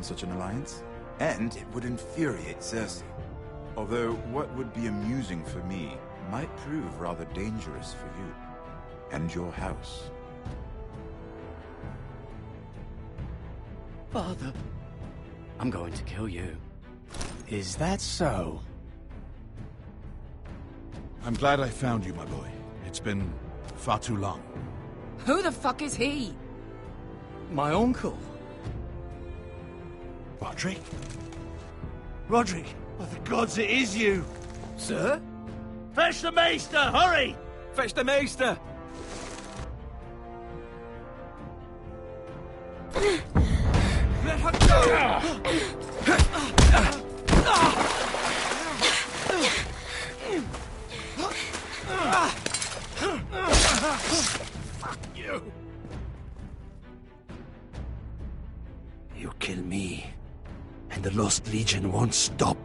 such an alliance, and it would infuriate Cersei. Although what would be amusing for me might prove rather dangerous for you and your house. Father, I'm going to kill you. Is that so? I'm glad I found you, my boy. It's been far too long. Who the fuck is he? My uncle. Roderick? Roderick, by the gods, it is you! Sir? Fetch the Maester, hurry! Fetch the Maester! Let her go! Fuck you! You kill me, and the Lost Legion won't stop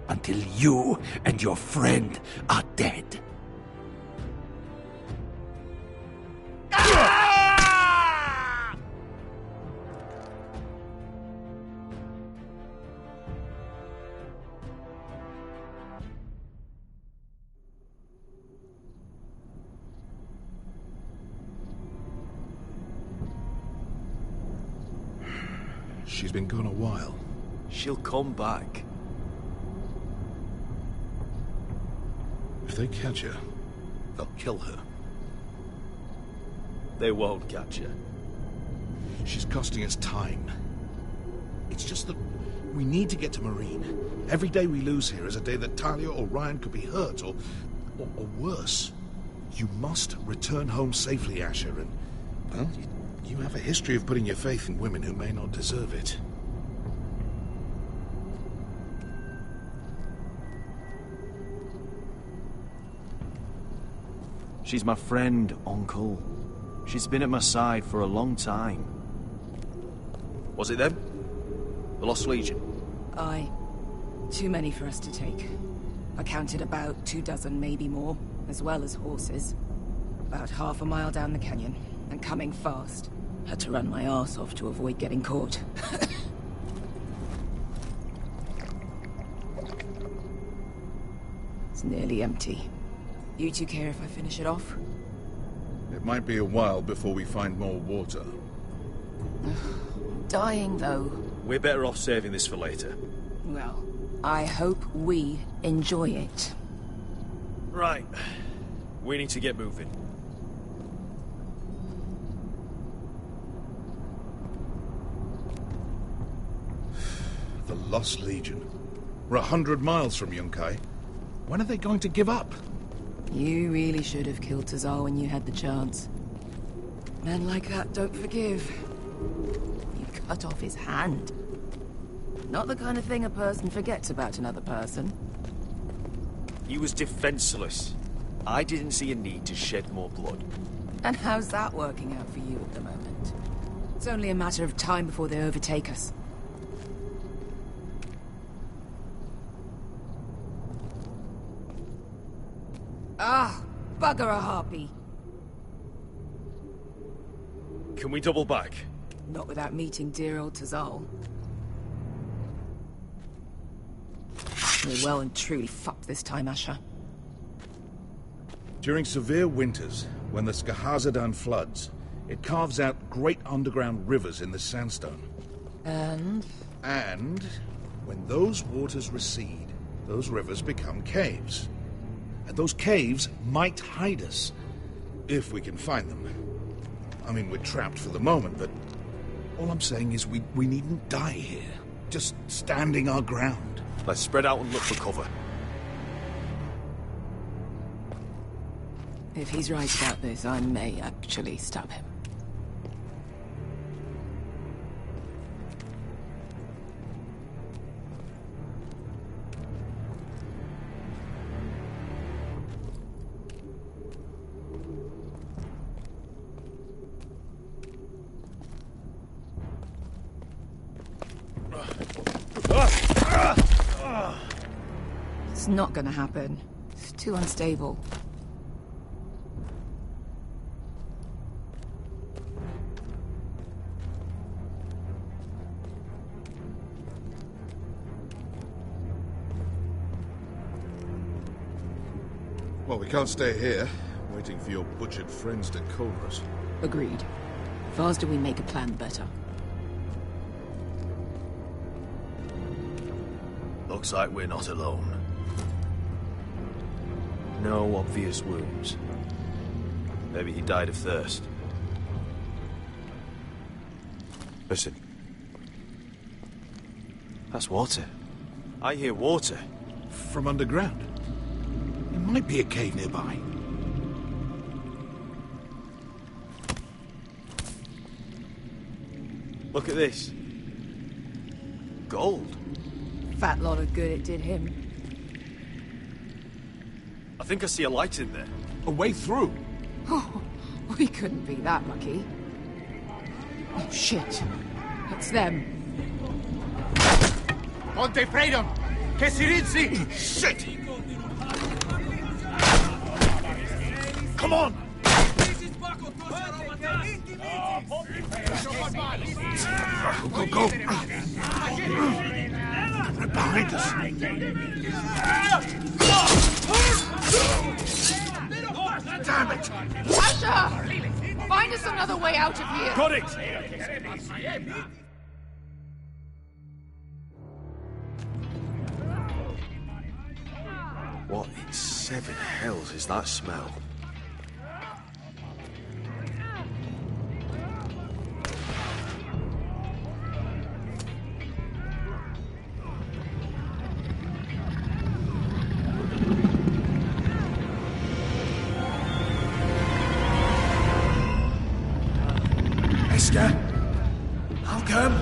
until you and your friend are dead. She's been gone a while. She'll come back. If they catch her, They'll kill her. They won't catch her. she's costing us time. It's just that we need to get to Marine. Every day we lose here is a day that Talia or Ryan could be hurt, or worse. You must return home safely, Asher, and, well, you have a history of putting your faith in women who may not deserve it. She's my friend, Uncle. She's been at my side for a long time. Was it them? The Lost Legion? Aye. Too many for us to take. I counted about 24, maybe more, as well as horses. About half a mile down the canyon, and coming fast. Had to run my arse off to avoid getting caught. It's nearly empty. You two care if I finish it off? It might be a while before we find more water. Dying, though. We're better off saving this for later. Well, I hope we enjoy it. Right. We need to get moving. The Lost Legion. We're 100 miles from Yunkai. When are they going to give up? You really should have killed Tazal when you had the chance. Men like that don't forgive. You cut off his hand. Not the kind of thing a person forgets about another person. He was defenseless. I didn't see a need to shed more blood. And how's that working out for you at the moment? It's only a matter of time before they overtake us. Ah, bugger a harpy. Can we double back? Not without meeting dear old Tazal. We're well and truly fucked this time, Asher. During severe winters, when the Skahazadan floods, it carves out great underground rivers in the sandstone. And when those waters recede, those rivers become caves. And those caves might hide us, if we can find them. I mean, we're trapped for the moment, but all I'm saying is we needn't die here. Just standing our ground. Let's spread out and look for cover. if he's right about this, I may actually stab him. It's not gonna happen. It's too unstable. Well, we can't stay here, waiting for your butchered friends to corner us. Agreed. Faster we make a plan, the better. Looks like we're not alone. No obvious wounds. Maybe he died of thirst. Listen. That's water. I hear water. From underground. There might be a cave nearby. Look at this. Gold. Fat lot of good it did him. I think I see a light in there. A way through. Oh, we couldn't be that lucky. Oh, shit. It's them. Ponte Freedom! Che si rizzi! Shit! Come on! Go, go, go! Right behind us! Damn it! Asher! Find us another way out of here! Got it! What in seven hells is that smell? Esther? How come?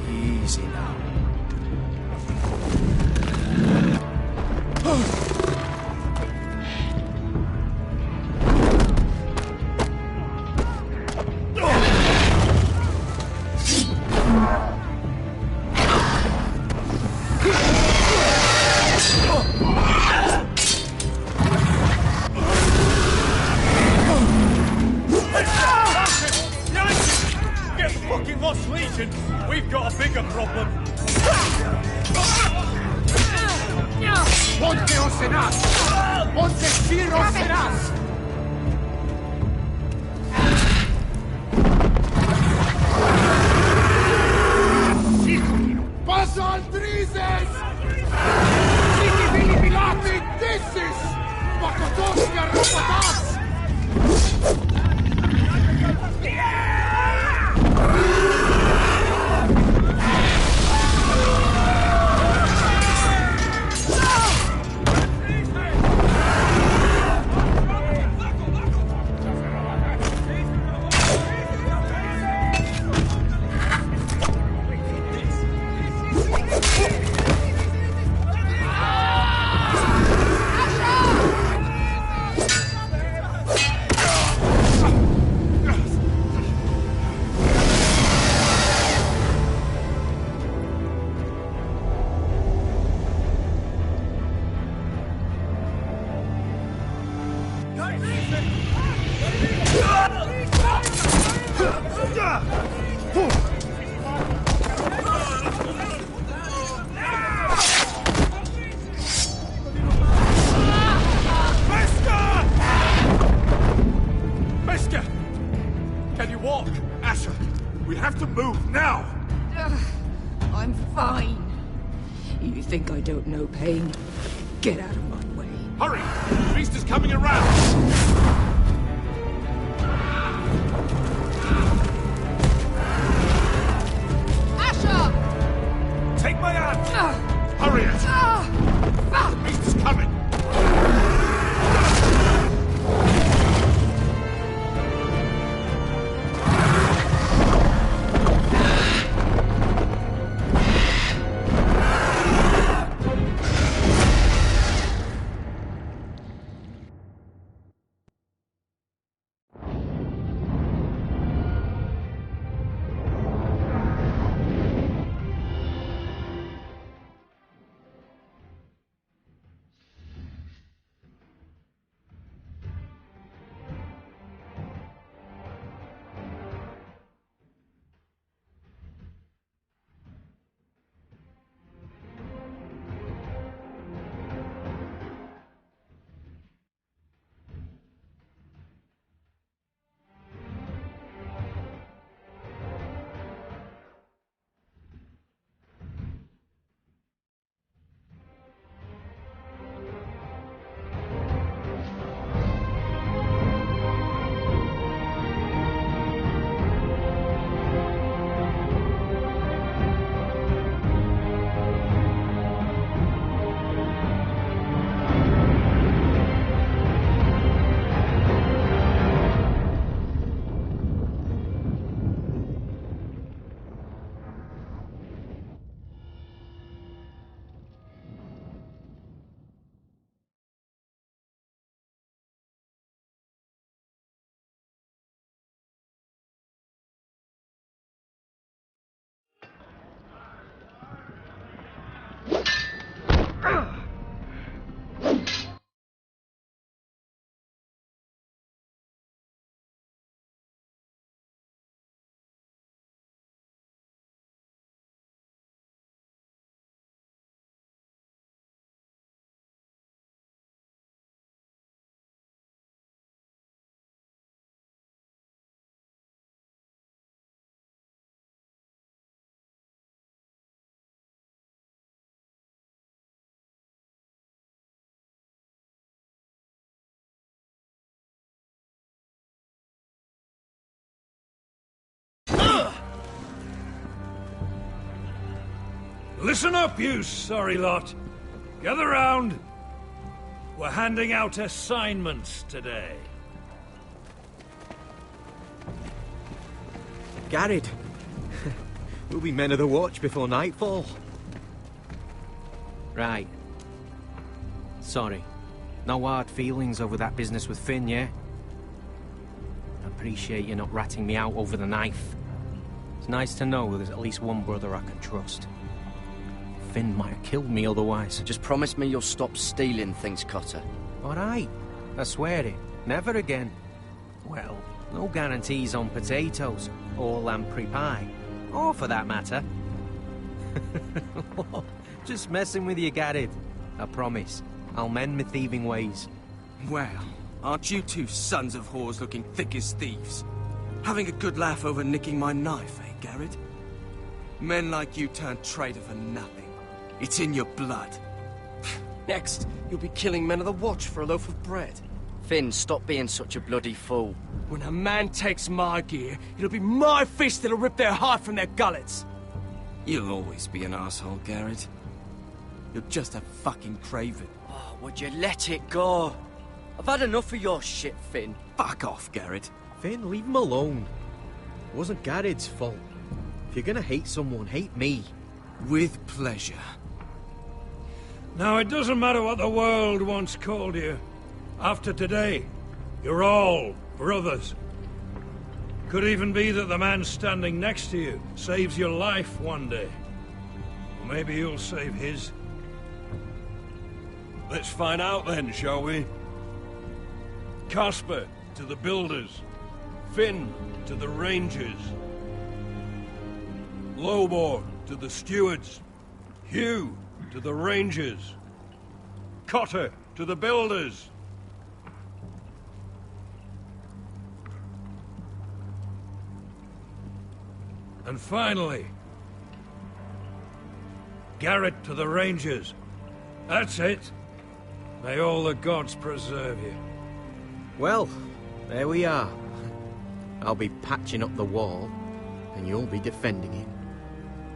Easy now. Get fucking lost, Legion! We've got a bigger problem! Ponte Osenas! Ponte Spiro Senas! Passa al Drises! Siki Vili Pilati Dissis! Pakotoska Rapatas! Mister! Can you walk? Asher, we have to move now! I'm fine. You think I don't know pain? Get out of my way. Hurry! The beast is coming around! Take my hand! Hurry it! The beast is coming! Listen up, you sorry lot. Gather round. We're handing out assignments today. Garrett. We'll be men of the watch before nightfall. Right. Sorry. No hard feelings over that business with Finn, yeah? I appreciate you not ratting me out over the knife. It's nice to know there's at least one brother I can trust. Finn might have killed me otherwise. Just promise me you'll stop stealing things, Cotter. All right. I swear it. Never again. Well, no guarantees on potatoes, or lamprey pie. Or for that matter. Just messing with you, Garrett. I promise. I'll mend my thieving ways. Well, aren't you two sons of whores looking thick as thieves? Having a good laugh over nicking my knife, eh, Garrett? Men like you turn traitor for nothing. It's in your blood. Next, you'll be killing men of the watch for a loaf of bread. Finn, stop being such a bloody fool. When a man takes my gear, it'll be my fist that'll rip their heart from their gullets. You'll always be an asshole, Garrett. You're just a fucking craven. Oh, would you let it go? I've had enough of your shit, Finn. Fuck off, Garrett. Finn, leave him alone. It wasn't Garrett's fault. If you're gonna hate someone, hate me. With pleasure. Now, it doesn't matter what the world once called you. After today, you're all brothers. Could even be that the man standing next to you saves your life one day. Or maybe you'll save his. Let's find out then, shall we? Casper to the builders. Finn to the rangers. Lobor to the stewards. Hugh to the rangers. Cotter to the builders. And finally, Garrett to the rangers. That's it. May all the gods preserve you. Well, there we are. I'll be patching up the wall, and you'll be defending it.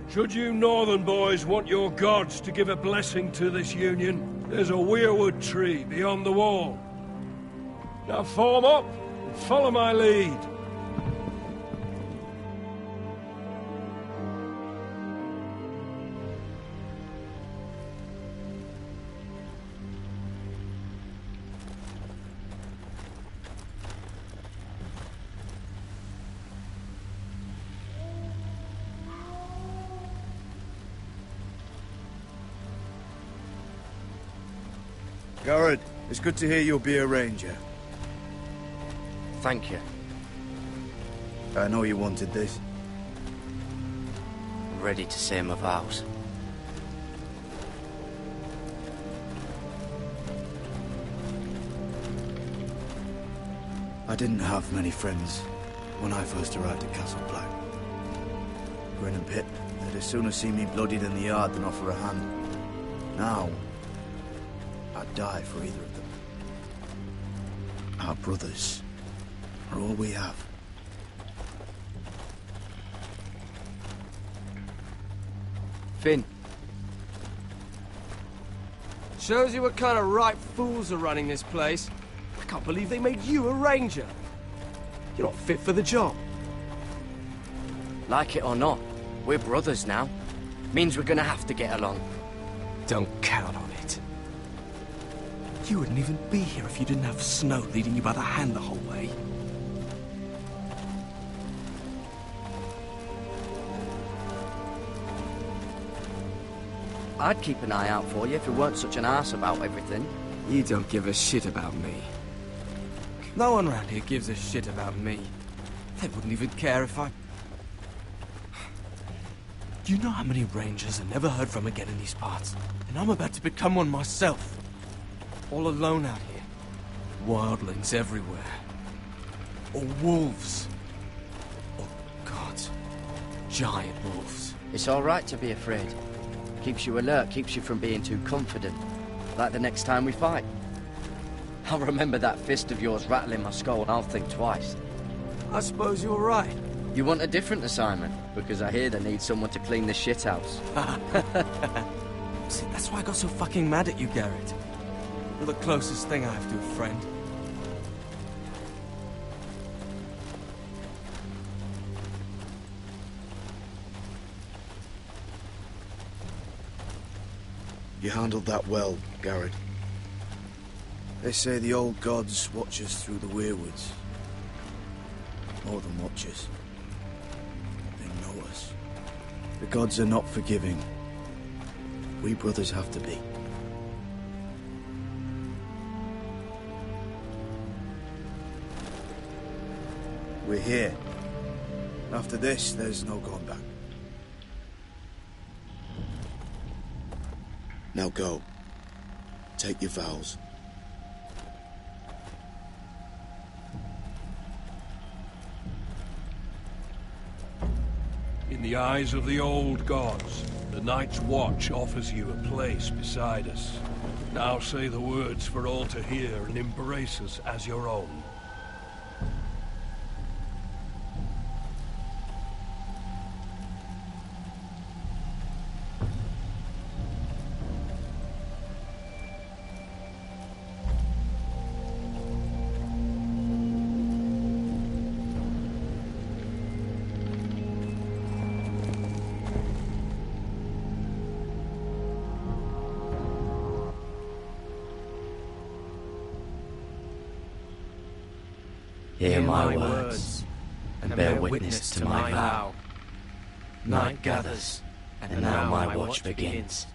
Should you northern boys want your gods to give a blessing to this union, there's a weirwood tree beyond the wall. Now form up and follow my lead. Garrett, it's good to hear you'll be a ranger. Thank you. I know you wanted this. I'm ready to say my vows. I didn't have many friends when I first arrived at Castle Black. Grin and Pip, they'd as soon see me bloodied in the yard than offer a hand. Now, I'd die for either of them. Our brothers are all we have. Finn. Shows you what kind of ripe fools are running this place. I can't believe they made you a ranger. You're not fit for the job. Like it or not, we're brothers now. Means we're gonna have to get along. Don't count on it. You wouldn't even be here if you didn't have Snow leading you by the hand the whole way. I'd keep an eye out for you if you weren't such an arse about everything. You don't give a shit about me. No one around here gives a shit about me. They wouldn't even care if I... Do you know how many rangers I never heard from again in these parts? And I'm about to become one myself. All alone out here. Wildlings everywhere. Or wolves. Oh, God. Giant wolves. It's all right to be afraid. Keeps you alert, keeps you from being too confident. Like the next time we fight. I'll remember that fist of yours rattling my skull and I'll think twice. I suppose you're right. You want a different assignment? Because I hear they need someone to clean the shithouse. See, that's why I got so fucking mad at you, Garrett. You're the closest thing I have to a friend. You handled that well, Garrett. They say the old gods watch us through the weirwoods. More than watch us. They know us. The gods are not forgiving. We brothers have to be. We're here. After this, there's no going back. Now go. Take your vows. In the eyes of the old gods, the Night's Watch offers you a place beside us. Now say the words for all to hear and embrace us as your own. Hear my words, and bear witness to my vow. Night gathers, and now my watch begins.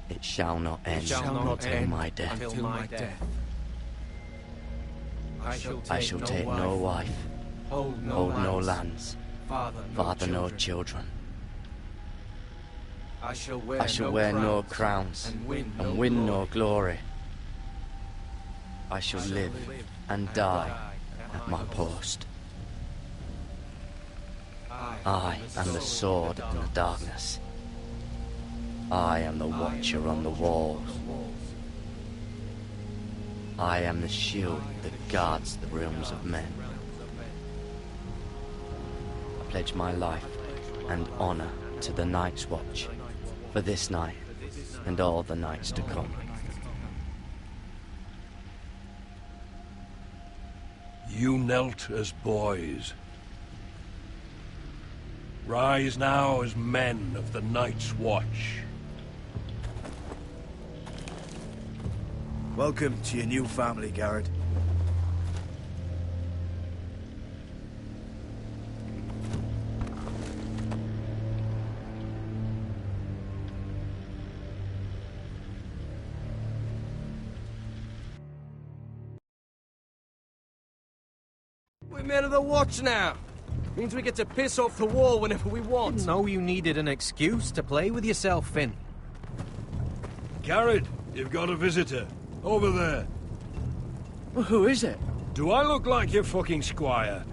It shall not end until my death. I shall take no wife, hold no lands, father no children. I shall wear no crowns, and win no glory. I shall live and die at my post. I am the sword in the darkness. I am the watcher on the walls. I am the shield that guards the realms of men. I pledge my life and honor to the Night's Watch for this night and all the nights to come. You knelt as boys. Rise now as men of the Night's Watch. Welcome to your new family, Garrett. We're men of the Watch now. Means we get to piss off the wall whenever we want. Didn't know you needed an excuse to play with yourself, Finn. Garrett, you've got a visitor. Over there. Well, who is it? Do I look like your fucking squire?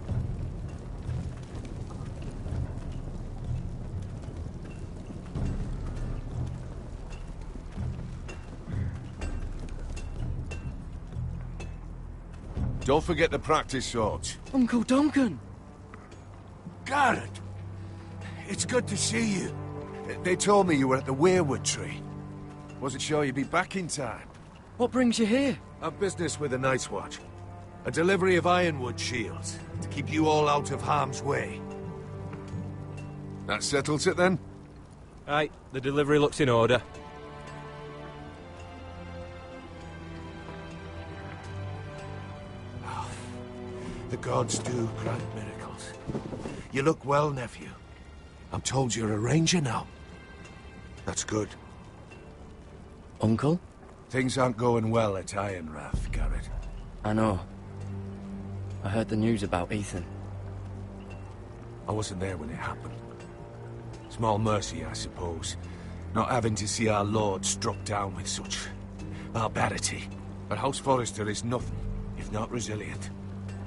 Don't forget to practice swords. Uncle Duncan! Garrett! It's good to see you. They told me you were at the Weirwood Tree. Wasn't sure you'd be back in time. What brings you here? A business with the Night's Watch. A delivery of ironwood shields, to keep you all out of harm's way. That settles it then? Aye, the delivery looks in order. The gods do grant miracles. You look well, nephew. I'm told you're a ranger now. That's good. Uncle? Things aren't going well at Ironrath, Garrett. I know. I heard the news about Ethan. I wasn't there when it happened. Small mercy, I suppose, not having to see our lord struck down with such barbarity. But House Forrester is nothing if not resilient.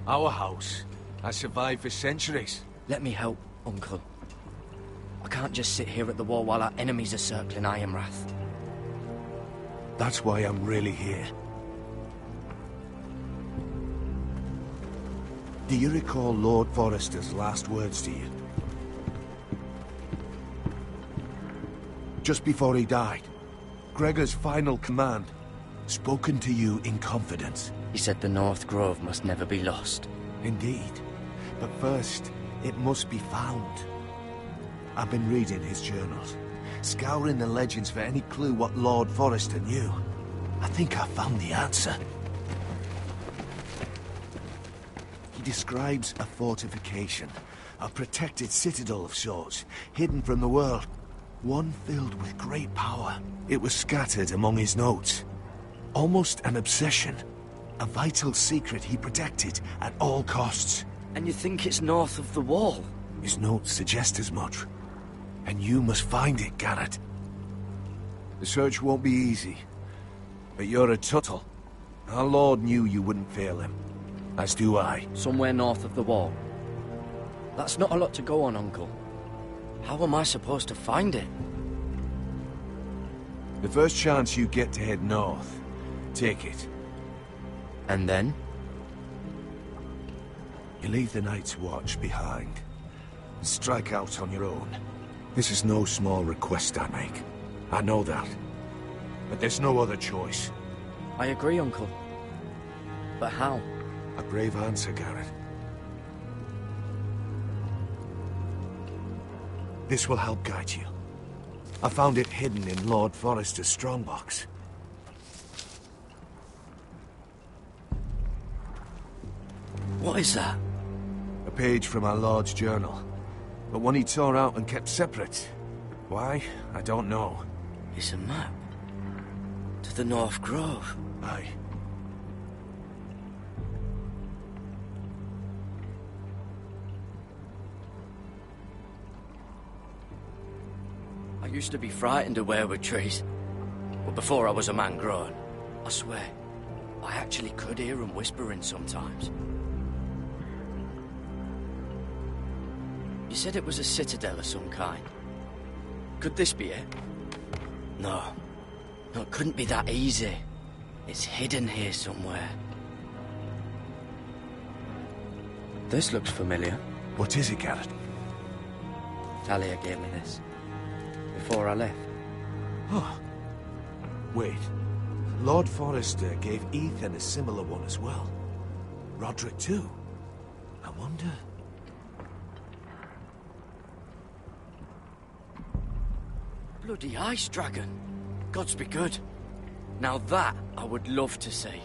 Our house has survived for centuries. Let me help, Uncle. I can't just sit here at the wall while our enemies are circling Ironrath. That's why I'm really here. Do you recall Lord Forrester's last words to you? Just before he died, Gregor's final command, spoken to you in confidence. He said the North Grove must never be lost. Indeed. But first, it must be found. I've been reading his journals, scouring the legends for any clue what Lord Forrester knew. I think I found the answer. He describes a fortification, a protected citadel of sorts, hidden from the world. One filled with great power. It was scattered among his notes. Almost an obsession. A vital secret he protected at all costs. And you think it's north of the wall? His notes suggest as much. And you must find it, Garrett. The search won't be easy. But you're a Tuttle. Our Lord knew you wouldn't fail him. As do I. Somewhere north of the wall. That's not a lot to go on, Uncle. How am I supposed to find it? The first chance you get to head north, take it. And then? You leave the Night's Watch behind. And strike out on your own. This is no small request I make. I know that. But there's no other choice. I agree, Uncle. But how? A brave answer, Garrett. This will help guide you. I found it hidden in Lord Forrester's strongbox. What is that? A page from our Lord's journal. But one he tore out and kept separate. Why? I don't know. It's a map. To the North Grove. Aye. I used to be frightened of weirwood trees. But before I was a man grown, I swear, I actually could hear them whispering sometimes. You said it was a citadel of some kind. Could this be it? No. No, it couldn't be that easy. It's hidden here somewhere. This looks familiar. What is it, Garrett? Talia gave me this. Before I left. Oh. Wait. Lord Forrester gave Ethan a similar one as well. Roderick too. I wonder... Bloody ice dragon. Gods be good. Now that I would love to see.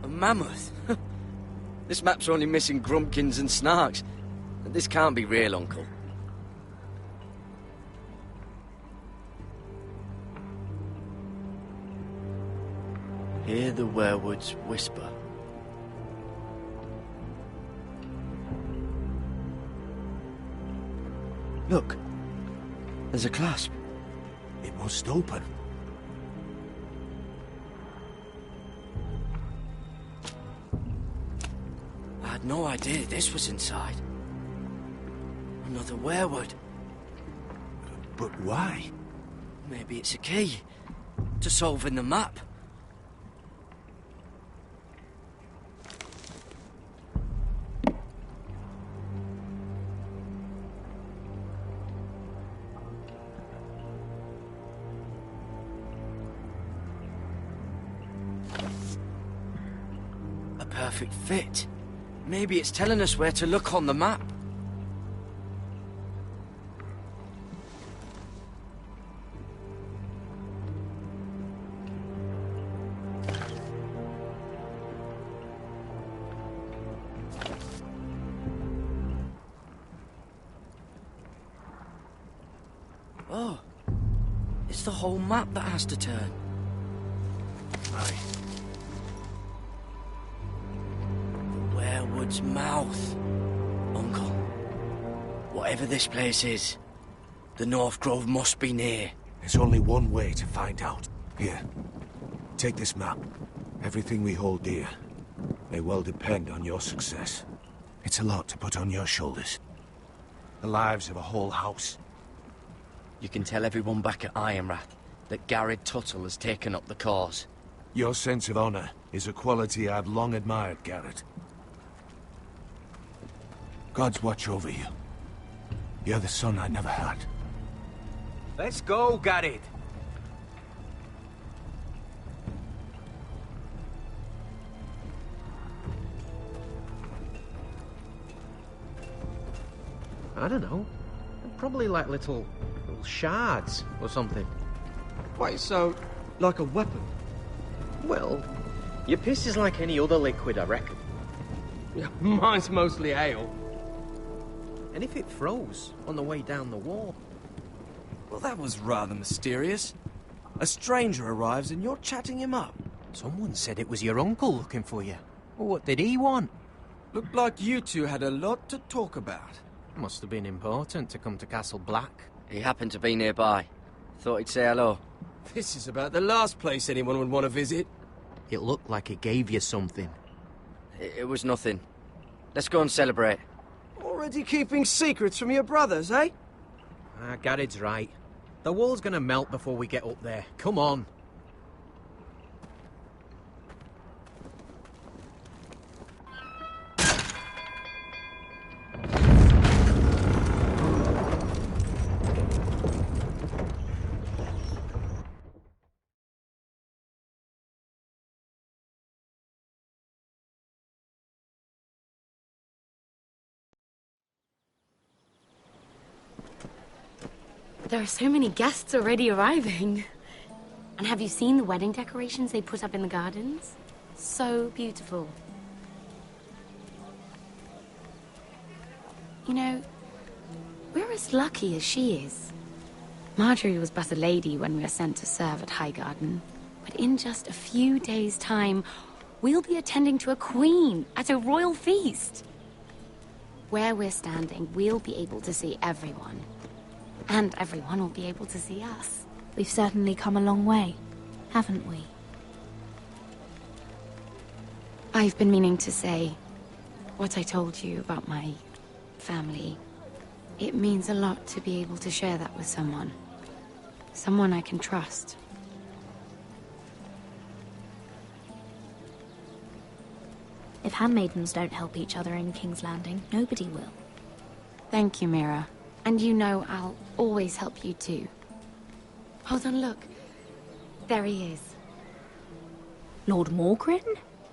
A mammoth? This map's only missing grumpkins and snarks. This can't be real, Uncle. Hear the weirwoods whisper. Look, there's a clasp. It must open. I had no idea this was inside. Another weirwood. But why? Maybe it's a key to solving the map. A perfect fit. Maybe it's telling us where to look on the map. Oh, it's the whole map that has to turn. Aye. Werewood's Mouth. Uncle, whatever this place is, the North Grove must be near. There's only one way to find out. Here, take this map. Everything we hold dear may well depend on your success. It's a lot to put on your shoulders. The lives of a whole house. You can tell everyone back at Ironrath that Garrett Tuttle has taken up the cause. Your sense of honor is a quality I've long admired, Garrett. God's watch over you. You're the son I never had. Let's go, Garrett. I don't know. Probably like little shards or something. Wait, so, like a weapon? Well, your piss is like any other liquid, I reckon. Yeah, mine's mostly ale. And if it froze on the way down the wall? Well, that was rather mysterious. A stranger arrives and you're chatting him up. Someone said it was your uncle looking for you. Well, what did he want? Looked like you two had a lot to talk about. Must have been important to come to Castle Black. He happened to be nearby. Thought he'd say hello. This is about the last place anyone would want to visit. It looked like he gave you something. It was nothing. Let's go and celebrate. Already keeping secrets from your brothers, eh? Garrett's right. The wall's gonna melt before we get up there. Come on. There are so many guests already arriving. And have you seen the wedding decorations they put up in the gardens? So beautiful. You know, we're as lucky as she is. Marjorie was but a lady when we were sent to serve at Highgarden. But in just a few days' time, we'll be attending to a queen at a royal feast. Where we're standing, we'll be able to see everyone. And everyone will be able to see us. We've certainly come a long way, haven't we? I've been meaning to say what I told you about my family. It means a lot to be able to share that with someone. Someone I can trust. If handmaidens don't help each other in King's Landing, nobody will. Thank you, Mira. And you know I'll always help you too. Hold on, look. There he is. Lord Morgrin?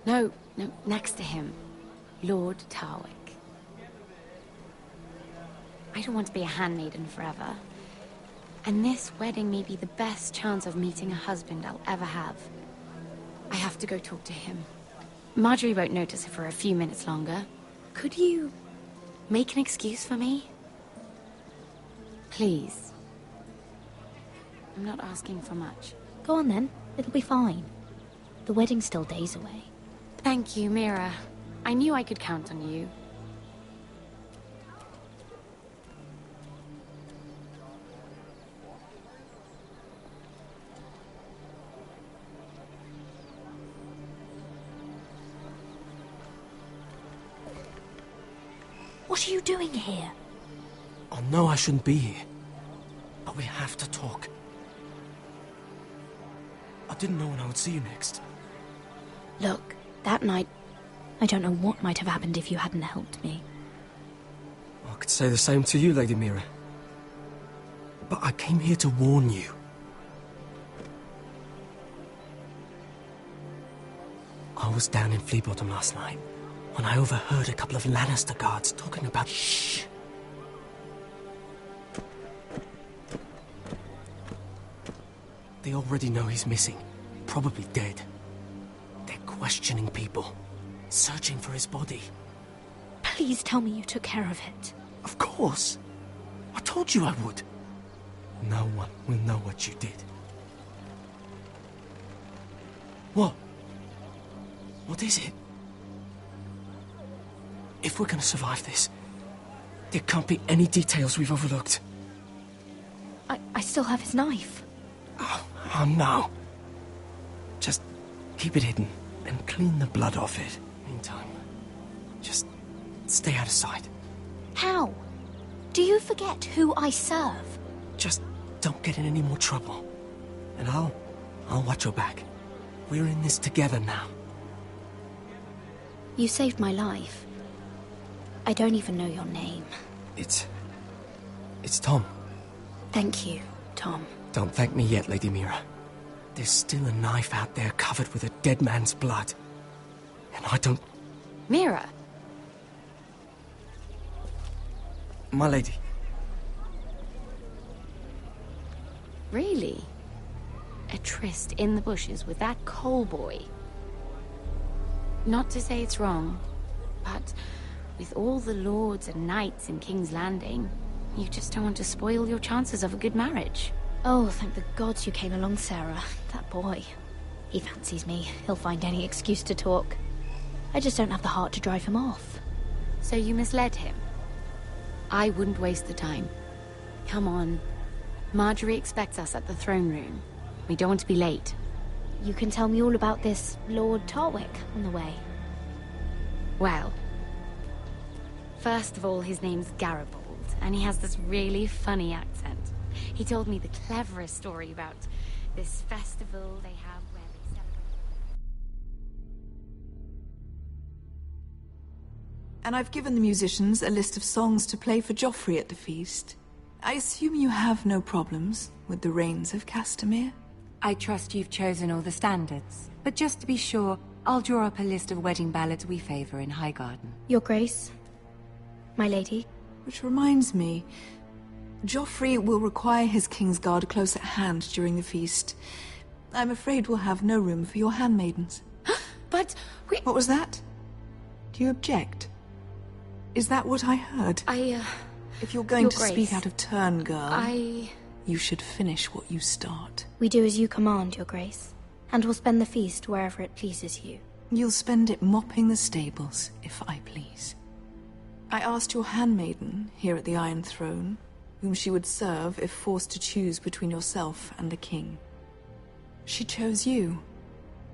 No, next to him. Lord Tarwick. I don't want to be a handmaiden forever. And this wedding may be the best chance of meeting a husband I'll ever have. I have to go talk to him. Marjorie won't notice it for a few minutes longer. Could you make an excuse for me? Please. I'm not asking for much. Go on then. It'll be fine. The wedding's still days away. Thank you, Mira. I knew I could count on you. What are you doing here? I know I shouldn't be here, but we have to talk. I didn't know when I would see you next. Look, that night, I don't know what might have happened if you hadn't helped me. I could say the same to you, Lady Mira. But I came here to warn you. I was down in Fleabottom last night when I overheard a couple of Lannister guards talking about... Shh! They already know he's missing, probably dead. They're questioning people, searching for his body. Please tell me you took care of it. Of course. I told you I would. No one will know what you did. What? What is it? If we're gonna survive this, there can't be any details we've overlooked. I still have his knife. Oh no. Just keep it hidden and clean the blood off it. Meantime, just stay out of sight. How? Do you forget who I serve? Just don't get in any more trouble. And I'll watch your back. We're in this together now. You saved my life. I don't even know your name. It's Tom. Thank you, Tom. Don't thank me yet, Lady Mira. There's still a knife out there covered with a dead man's blood. And I don't... Mira! My lady. Really? A tryst in the bushes with that Cole boy? Not to say it's wrong, but with all the lords and knights in King's Landing, you just don't want to spoil your chances of a good marriage. Oh, thank the gods you came along, Sarah. That boy. He fancies me. He'll find any excuse to talk. I just don't have the heart to drive him off. So you misled him? I wouldn't waste the time. Come on. Marjorie expects us at the throne room. We don't want to be late. You can tell me all about this Lord Tarwick on the way. Well, first of all, his name's Garibold, and he has this really funny accent. He told me the cleverest story about this festival they have where they celebrate... And I've given the musicians a list of songs to play for Joffrey at the feast. I assume you have no problems with the Rains of Castamere? I trust you've chosen all the standards, but just to be sure, I'll draw up a list of wedding ballads we favor in Highgarden. Your Grace, my lady. Which reminds me, Joffrey will require his Kingsguard close at hand during the feast. I'm afraid we'll have no room for your handmaidens. But we... What was that? Do you object? Is that what I heard? If you're going to speak out of turn, girl... You should finish what you start. We do as you command, Your Grace, and we'll spend the feast wherever it pleases you. You'll spend it mopping the stables, if I please. I asked your handmaiden, here at the Iron Throne, whom she would serve if forced to choose between yourself and the king. She chose you.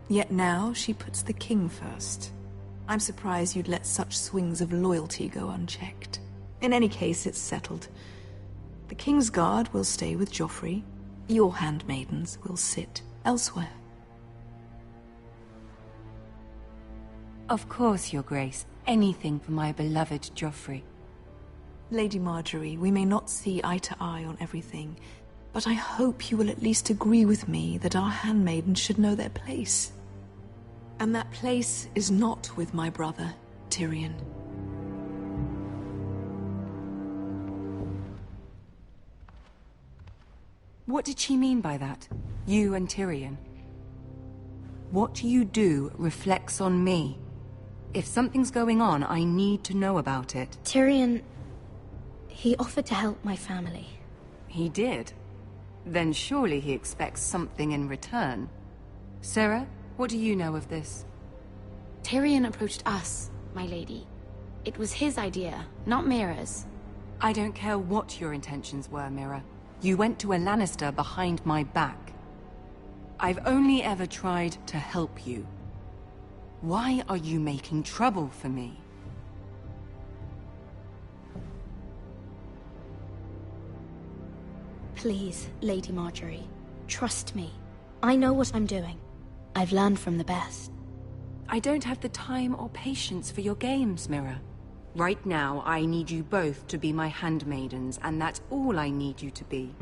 Yet now she puts the king first. I'm surprised you'd let such swings of loyalty go unchecked. In any case, it's settled. The Kingsguard will stay with Joffrey. Your handmaidens will sit elsewhere. Of course, Your Grace. Anything for my beloved Joffrey. Lady Marjorie, we may not see eye to eye on everything, but I hope you will at least agree with me that our handmaidens should know their place. And that place is not with my brother, Tyrion. What did she mean by that? You and Tyrion? What you do reflects on me. If something's going on, I need to know about it. Tyrion... he offered to help my family. He did? Then surely he expects something in return. Sarah, what do you know of this? Tyrion approached us, my lady. It was his idea, not Mira's. I don't care what your intentions were, Mira. You went to a Lannister behind my back. I've only ever tried to help you. Why are you making trouble for me? Please, Lady Marjorie, trust me. I know what I'm doing. I've learned from the best. I don't have the time or patience for your games, Mira. Right now, I need you both to be my handmaidens, and that's all I need you to be.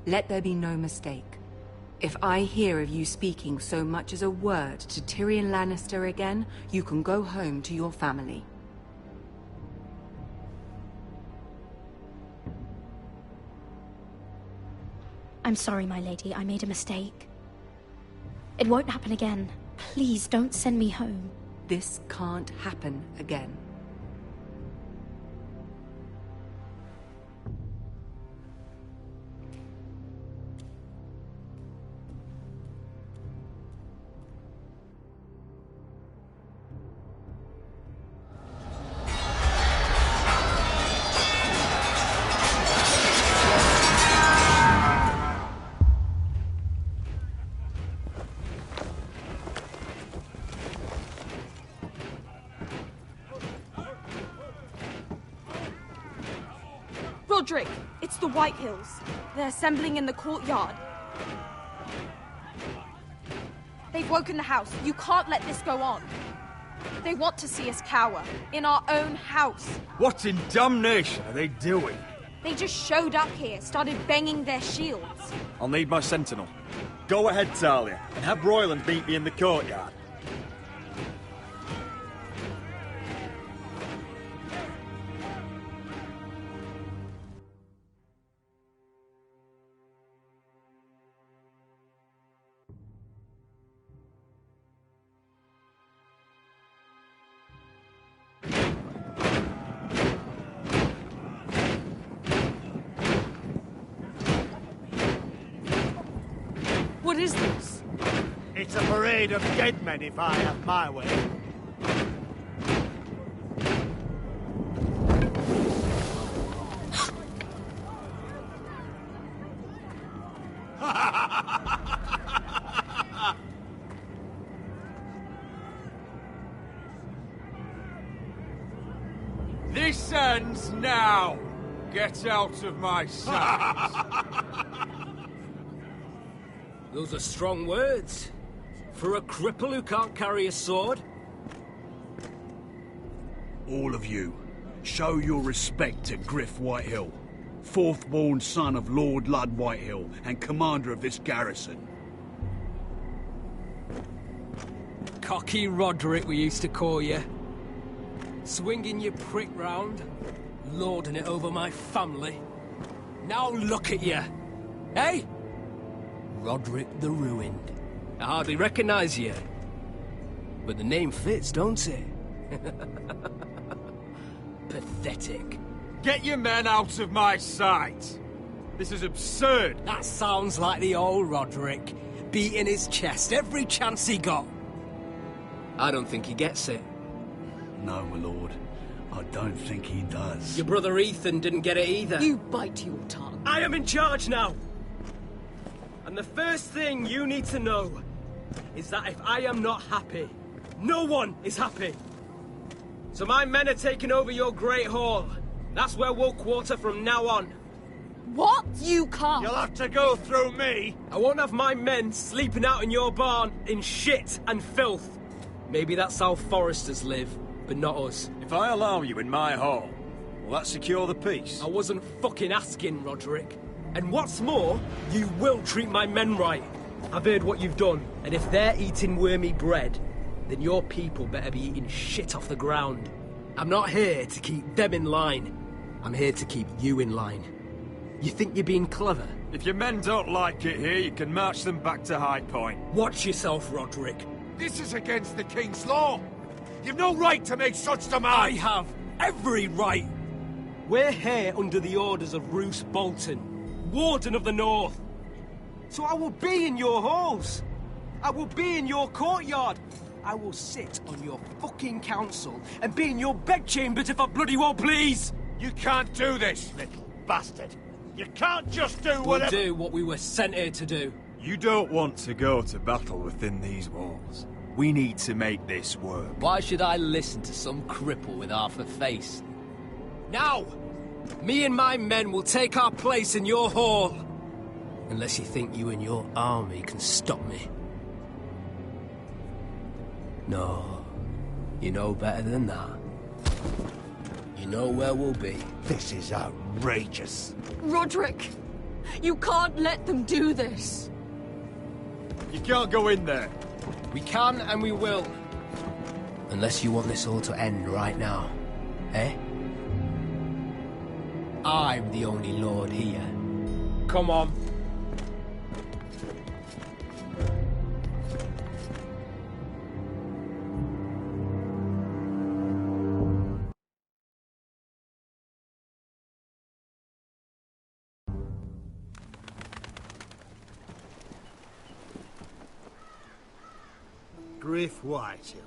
Let there be no mistake. If I hear of you speaking so much as a word to Tyrion Lannister again, you can go home to your family. I'm sorry, my lady. I made a mistake. It won't happen again. Please, don't send me home. This can't happen again. Roderick, it's the Whitehills. They're assembling in the courtyard. They've woken the house. You can't let this go on. They want to see us cower. In our own house. What in damnation are they doing? They just showed up here, started banging their shields. I'll need my sentinel. Go ahead, Talia, and have Royland meet me in the courtyard. What is this? It's a parade of dead men, if I have my way. This ends now! Get out of my sight! Those are strong words. For a cripple who can't carry a sword. All of you, show your respect to Griff Whitehill, fourth-born son of Lord Ludd Whitehill and commander of this garrison. Cocky Roderick, we used to call you. Swinging your prick round, lording it over my family. Now look at you. Hey? Roderick the Ruined. I hardly recognise you. But the name fits, don't it? Pathetic. Get your men out of my sight! This is absurd! That sounds like the old Roderick, beating his chest every chance he got. I don't think he gets it. No, my lord. I don't think he does. Your brother Ethan didn't get it either. You bite your tongue. I am in charge now! And the first thing you need to know is that if I am not happy, no one is happy. So my men are taking over your Great Hall. That's where we'll quarter from now on. What? You can't. You'll have to go through me. I won't have my men sleeping out in your barn in shit and filth. Maybe that's how foresters live, but not us. If I allow you in my hall, will that secure the peace? I wasn't fucking asking, Roderick. And what's more, you will treat my men right. I've heard what you've done, and if they're eating wormy bread, then your people better be eating shit off the ground. I'm not here to keep them in line. I'm here to keep you in line. You think you're being clever? If your men don't like it here, you can march them back to High Point. Watch yourself, Roderick. This is against the King's law. You've no right to make such demands. I have every right. We're here under the orders of Roose Bolton, Warden of the North. So I will be in your halls. I will be in your courtyard. I will sit on your fucking council and be in your bedchambers if I bloody well please. You can't do this, little bastard. You can't just do whatever... We'll do what we were sent here to do. You don't want to go to battle within these walls. We need to make this work. Why should I listen to some cripple with half a face? Now! Me and my men will take our place in your hall. Unless you think you and your army can stop me. No. You know better than that. You know where we'll be. This is outrageous. Roderick, you can't let them do this. You can't go in there. We can and we will. Unless you want this all to end right now. Eh? I'm the only lord here. Come on. Griff Whitehill.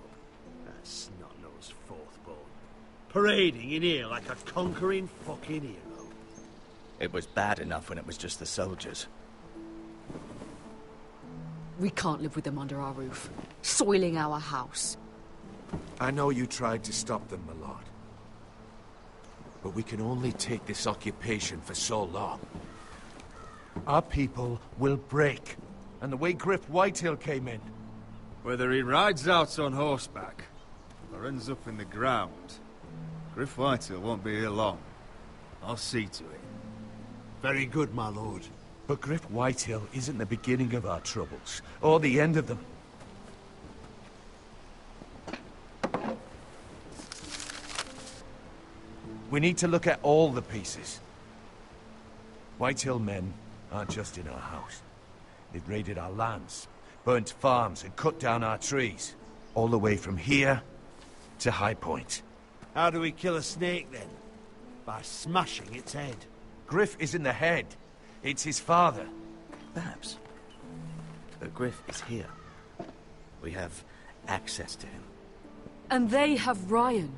That snot-nosed Fourthborn. Parading in here like a conquering fucking hero. It was bad enough when it was just the soldiers. We can't live with them under our roof, soiling our house. I know you tried to stop them, my lord. But we can only take this occupation for so long. Our people will break. And the way Griff Whitehill came in. Whether he rides out on horseback, or ends up in the ground, Griff Whitehill won't be here long. I'll see to it. Very good, my lord. But Griff Whitehill isn't the beginning of our troubles, or the end of them. We need to look at all the pieces. Whitehill men aren't just in our house. They've raided our lands, burnt farms, and cut down our trees. All the way from here to High Point. How do we kill a snake, then? By smashing its head. Griff isn't the head. It's his father. Perhaps. But Griff is here. We have access to him. And they have Ryan.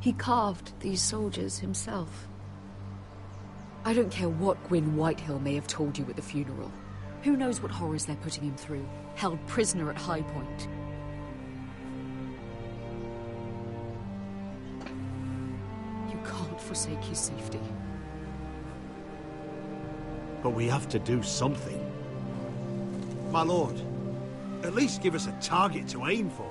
He carved these soldiers himself. I don't care what Gwyn Whitehill may have told you at the funeral. Who knows what horrors they're putting him through, held prisoner at High Point. You can't forsake his safety. But we have to do something. My lord, at least give us a target to aim for.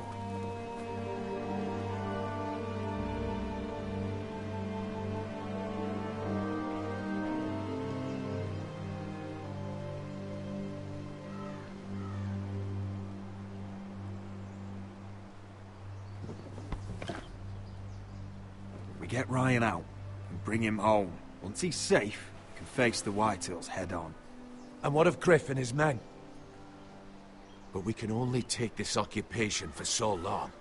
Get Ryan out and bring him home. Once he's safe, he can face the Whitehills head on. And what of Griff and his men? But we can only take this occupation for so long.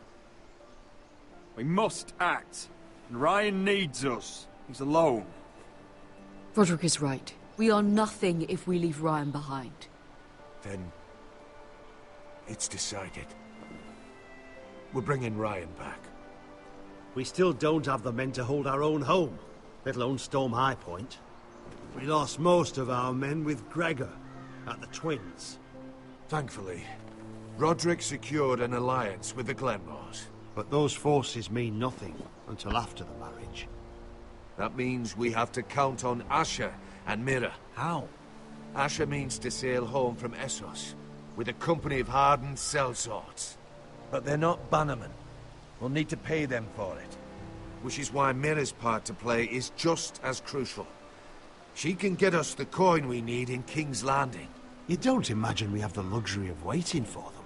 We must act. And Ryan needs us. He's alone. Roderick is right. We are nothing if we leave Ryan behind. Then it's decided. We're bringing Ryan back. We still don't have the men to hold our own home, let alone storm High Point. We lost most of our men with Gregor at the Twins. Thankfully, Roderick secured an alliance with the Glenmores. But those forces mean nothing until after the marriage. That means we have to count on Asher and Mira. How? Asher means to sail home from Essos with a company of hardened sellswords. But they're not bannermen. We'll need to pay them for it. Which is why Mira's part to play is just as crucial. She can get us the coin we need in King's Landing. You don't imagine we have the luxury of waiting for them?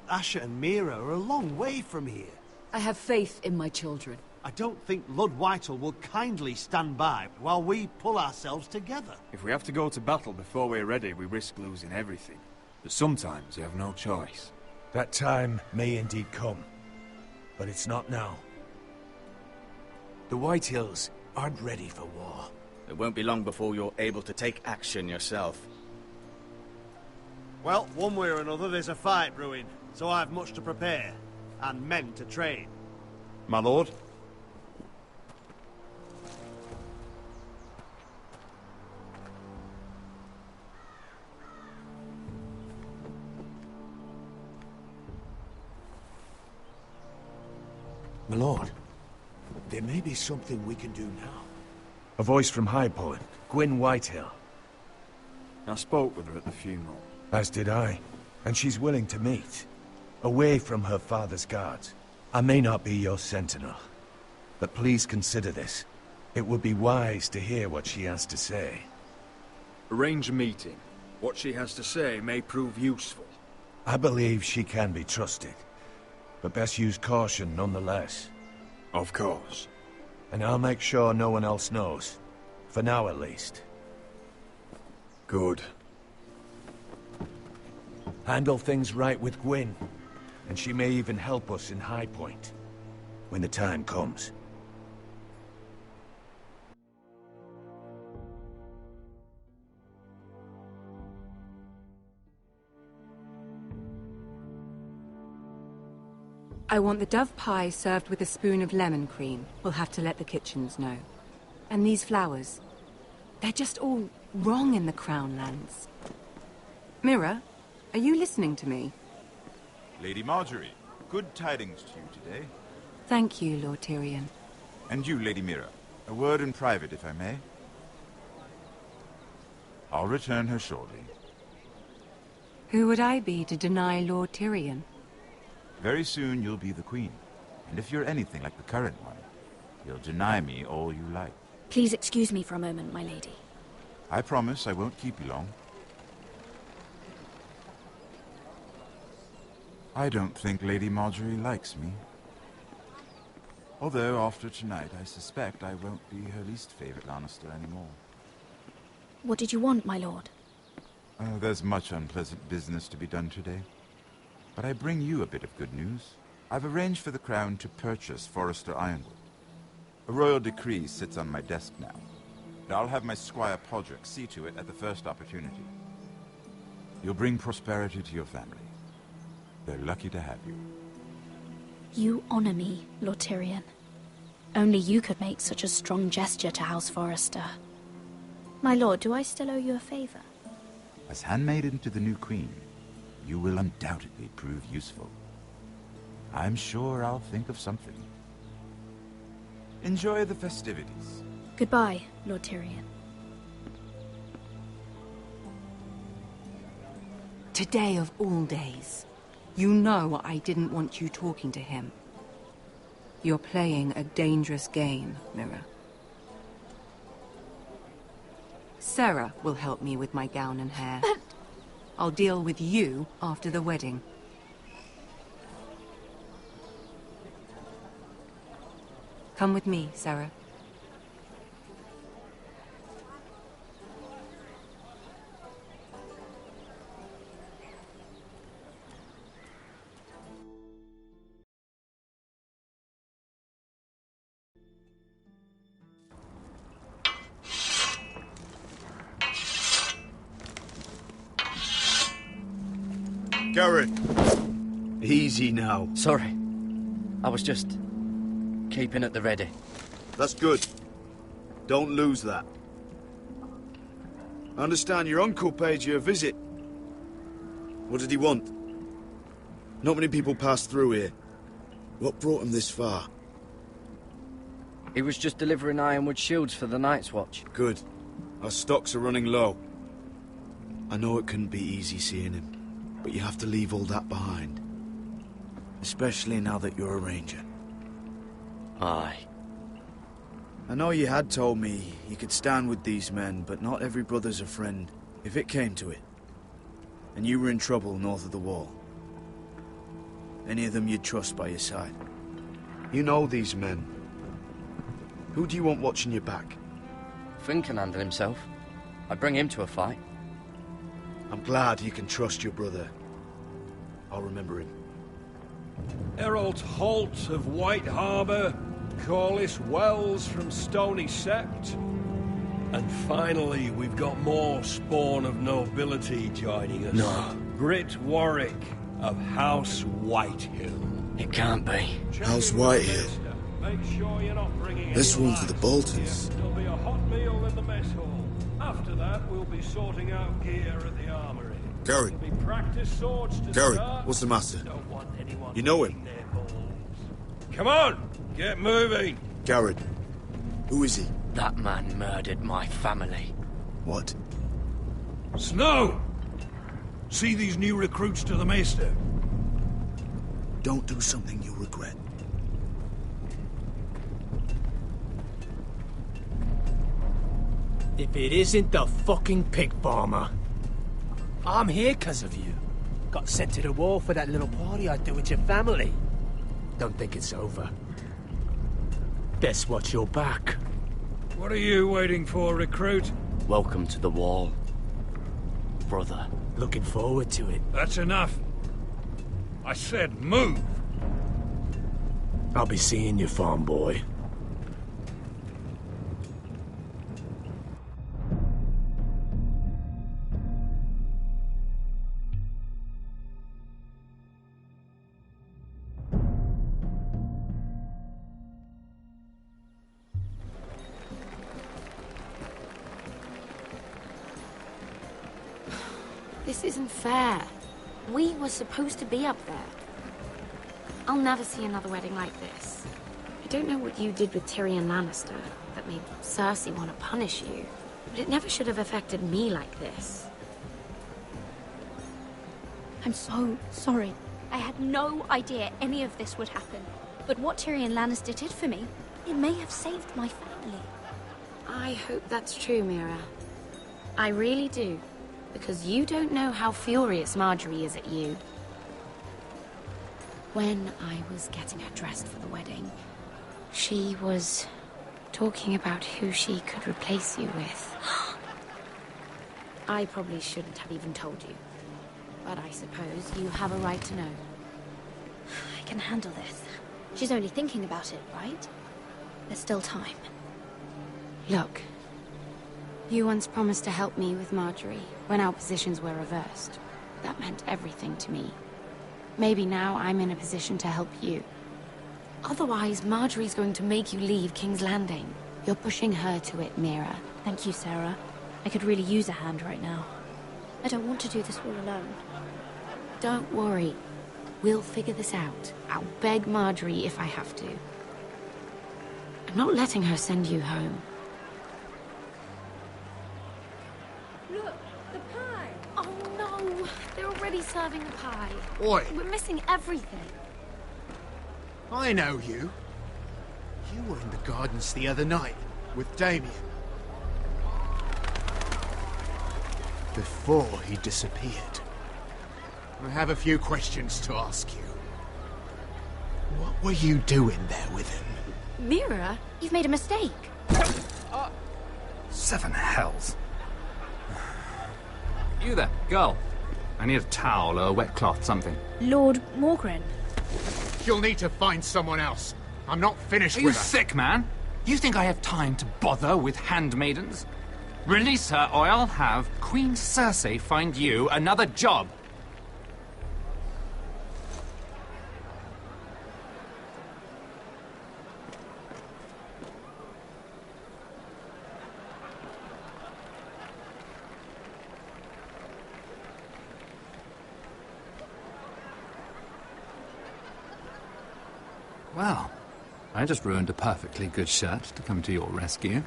Asher and Mira are a long way from here. I have faith in my children. I don't think Lord Whitehill will kindly stand by while we pull ourselves together. If we have to go to battle before we're ready, we risk losing everything. But sometimes you have no choice. That time may indeed come. But it's not now. The Whitehills aren't ready for war. It won't be long before you're able to take action yourself. Well, one way or another, there's a fight brewing, so I have much to prepare, and men to train. My lord? My lord, there may be something we can do now. A voice from High Point, Gwyn Whitehill. I spoke with her at the funeral. As did I. And she's willing to meet. Away from her father's guards. I may not be your sentinel. But please consider this. It would be wise to hear what she has to say. Arrange a meeting. What she has to say may prove useful. I believe she can be trusted. But best use caution nonetheless. Of course. And I'll make sure no one else knows. For now at least. Good. Handle things right with Gwyn. And she may even help us in High Point. when the time comes. I want the dove pie served with a spoon of lemon cream. We'll have to let the kitchens know. And these flowers. They're just all wrong in the Crown Lands. Mira, are you listening to me? Lady Marjorie, good tidings to you today. Thank you, Lord Tyrion. And you, Lady Mira. A word in private, if I may. I'll return her shortly. Who would I be to deny Lord Tyrion? Very soon you'll be the queen. And if you're anything like the current one, you'll deny me all you like. Please excuse me for a moment, my lady. I promise I won't keep you long. I don't think Lady Marjorie likes me. Although, after tonight, I suspect I won't be her least favorite Lannister anymore. What did you want, my lord? There's much unpleasant business to be done today. But I bring you a bit of good news. I've arranged for the Crown to purchase Forrester Ironwood. A royal decree sits on my desk now. And I'll have my squire Podrick see to it at the first opportunity. You'll bring prosperity to your family. They're lucky to have you. You honor me, Lord Tyrion. Only you could make such a strong gesture to House Forrester. My lord, do I still owe you a favor? As handmaiden to the new queen, you will undoubtedly prove useful. I'm sure I'll think of something. Enjoy the festivities. Goodbye, Lord Tyrion. Today of all days. You know I didn't want you talking to him. You're playing a dangerous game, Mira. Sarah will help me with my gown and hair. But... I'll deal with you after the wedding. Come with me, Sarah. Garrett! Easy now. Sorry. I was just keeping at the ready. That's good. Don't lose that. I understand your uncle paid you a visit. What did he want? Not many people pass through here. What brought him this far? He was just delivering ironwood shields for the Night's Watch. Good. Our stocks are running low. I know it couldn't be easy seeing him, but you have to leave all that behind. Especially now that you're a ranger. Aye. I know you had told me you could stand with these men, but not every brother's a friend, if it came to it. And you were in trouble north of the wall. Any of them you'd trust by your side. You know these men. Who do you want watching your back? Finn can handle himself. I'd bring him to a fight. I'm glad you can trust your brother. I'll remember him. Errol Holt of White Harbour, Corlys Wells from Stony Sept. And finally, we've got more spawn of nobility joining us. No. Britt Warwick of House Whitehill. It can't be. House Whitehill? Make sure you're not bringing This one's for the Boltons. There'll be a hot meal in the mess hall. After that, we'll be sorting out gear at the armory. Garrett. There'll be practice swords to Garrett, start. what's the matter? Don't want anyone You know him? their balls. Come on, get moving. Garrett. Who is he? That man murdered my family. What? Snow! See these new recruits to the Maester? Don't do something you'll regret. If it isn't the fucking pig farmer. I'm here because of you. Got sent to the war for that little party I do with your family. Don't think it's over. Best watch your back. What are you waiting for, recruit? Welcome to the wall, brother. Looking forward to it. That's enough. I said move. I'll be seeing you, farm boy. This isn't fair. We were supposed to be up there. I'll never see another wedding like this. I don't know what you did with Tyrion Lannister that made Cersei want to punish you, but it never should have affected me like this. I'm so sorry. I had no idea any of this would happen. But what Tyrion Lannister did for me, it may have saved my family. I hope that's true, Mira. I really do. Because you don't know how furious Marjorie is at you. When I was getting her dressed for the wedding, she was talking about who she could replace you with. I probably shouldn't have even told you. But I suppose you have a right to know. I can handle this. She's only thinking about it, right? There's still time. Look. You once promised to help me with Marjorie when our positions were reversed. That meant everything to me. Maybe now I'm in a position to help you. Otherwise, Marjorie's going to make you leave King's Landing. You're pushing her to it, Mira. Thank you, Sarah. I could really use a hand right now. I don't want to do this all alone. Don't worry. We'll figure this out. I'll beg Marjorie if I have to. I'm not letting her send you home. Look, the pie! Oh no! They're already serving the pie. Oi! We're missing everything. I know you. You were in the gardens the other night with Damien. Before he disappeared. I have a few questions to ask you. What were you doing there with him? Mira, you've made a mistake. Seven hells. You there, girl. I need a towel or a wet cloth, something. Lord Morgren. You'll need to find someone else. I'm not finished Are with you her. sick, man? You think I have time to bother with handmaidens? Release her, or I'll have Queen Cersei find you another job. Well, I just ruined a perfectly good shirt to come to your rescue.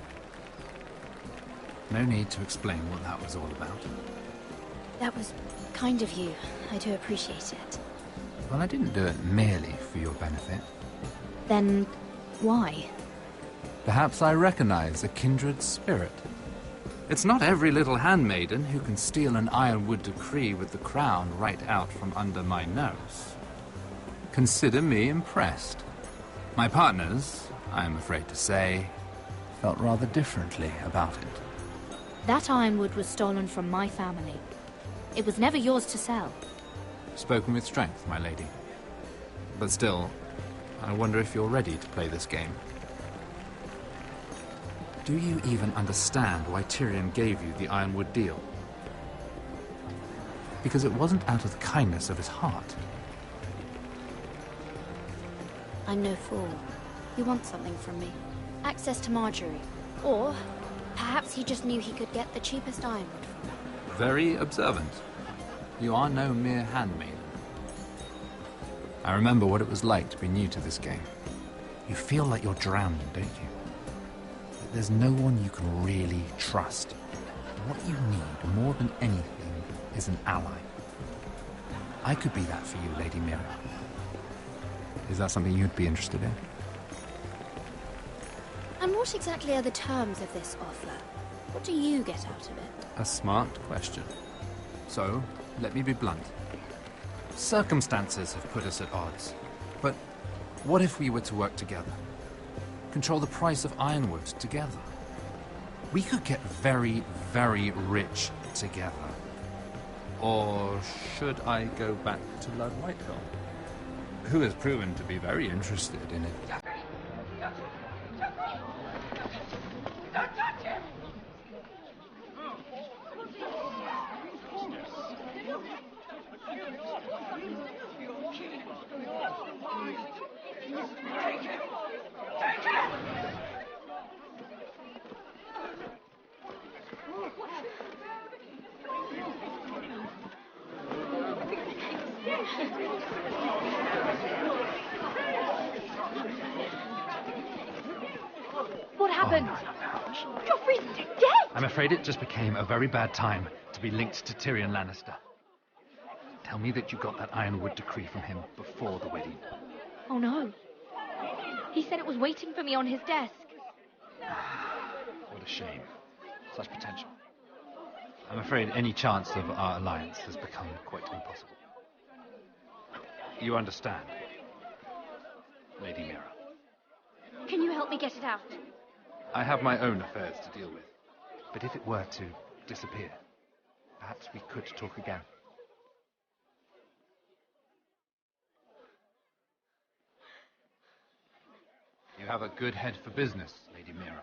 No need to explain what that was all about. That was kind of you. I do appreciate it. Well, I didn't do it merely for your benefit. Then, why? Perhaps I recognize a kindred spirit. It's not every little handmaiden who can steal an Ironwood decree with the crown right out from under my nose. Consider me impressed. My partners, I am afraid to say, felt rather differently about it. That ironwood was stolen from my family. It was never yours to sell. Spoken with strength, my lady. But still, I wonder if you're ready to play this game. Do you even understand why Tyrion gave you the Ironwood deal? Because it wasn't out of the kindness of his heart. I'm no fool. He wants something from me. Access to Marjorie. Or perhaps he just knew he could get the cheapest ironwood from her. Very observant. You are no mere handmaiden. I remember what it was like to be new to this game. You feel like you're drowning, don't you? That there's no one you can really trust. What you need, more than anything, is an ally. I could be that for you, Lady Mira. Is that something you'd be interested in? And what exactly are the terms of this offer? What do you get out of it? A smart question. So, let me be blunt. Circumstances have put us at odds. But what if we were to work together? Control the price of Ironwood together? We could get very, very rich together. Or should I go back to Lord Whitehill? who has proven to be very interested in it. What happened? Joffrey's dead! I'm afraid it just became a very bad time to be linked to Tyrion Lannister. Tell me that you got that Ironwood decree from him before the wedding. Oh no. He said it was waiting for me on his desk. What a shame. Such potential. I'm afraid any chance of our alliance has become quite impossible. You understand, Lady Mira. Can you help me get it out? I have my own affairs to deal with. But if it were to disappear, perhaps we could talk again. You have a good head for business, Lady Mira.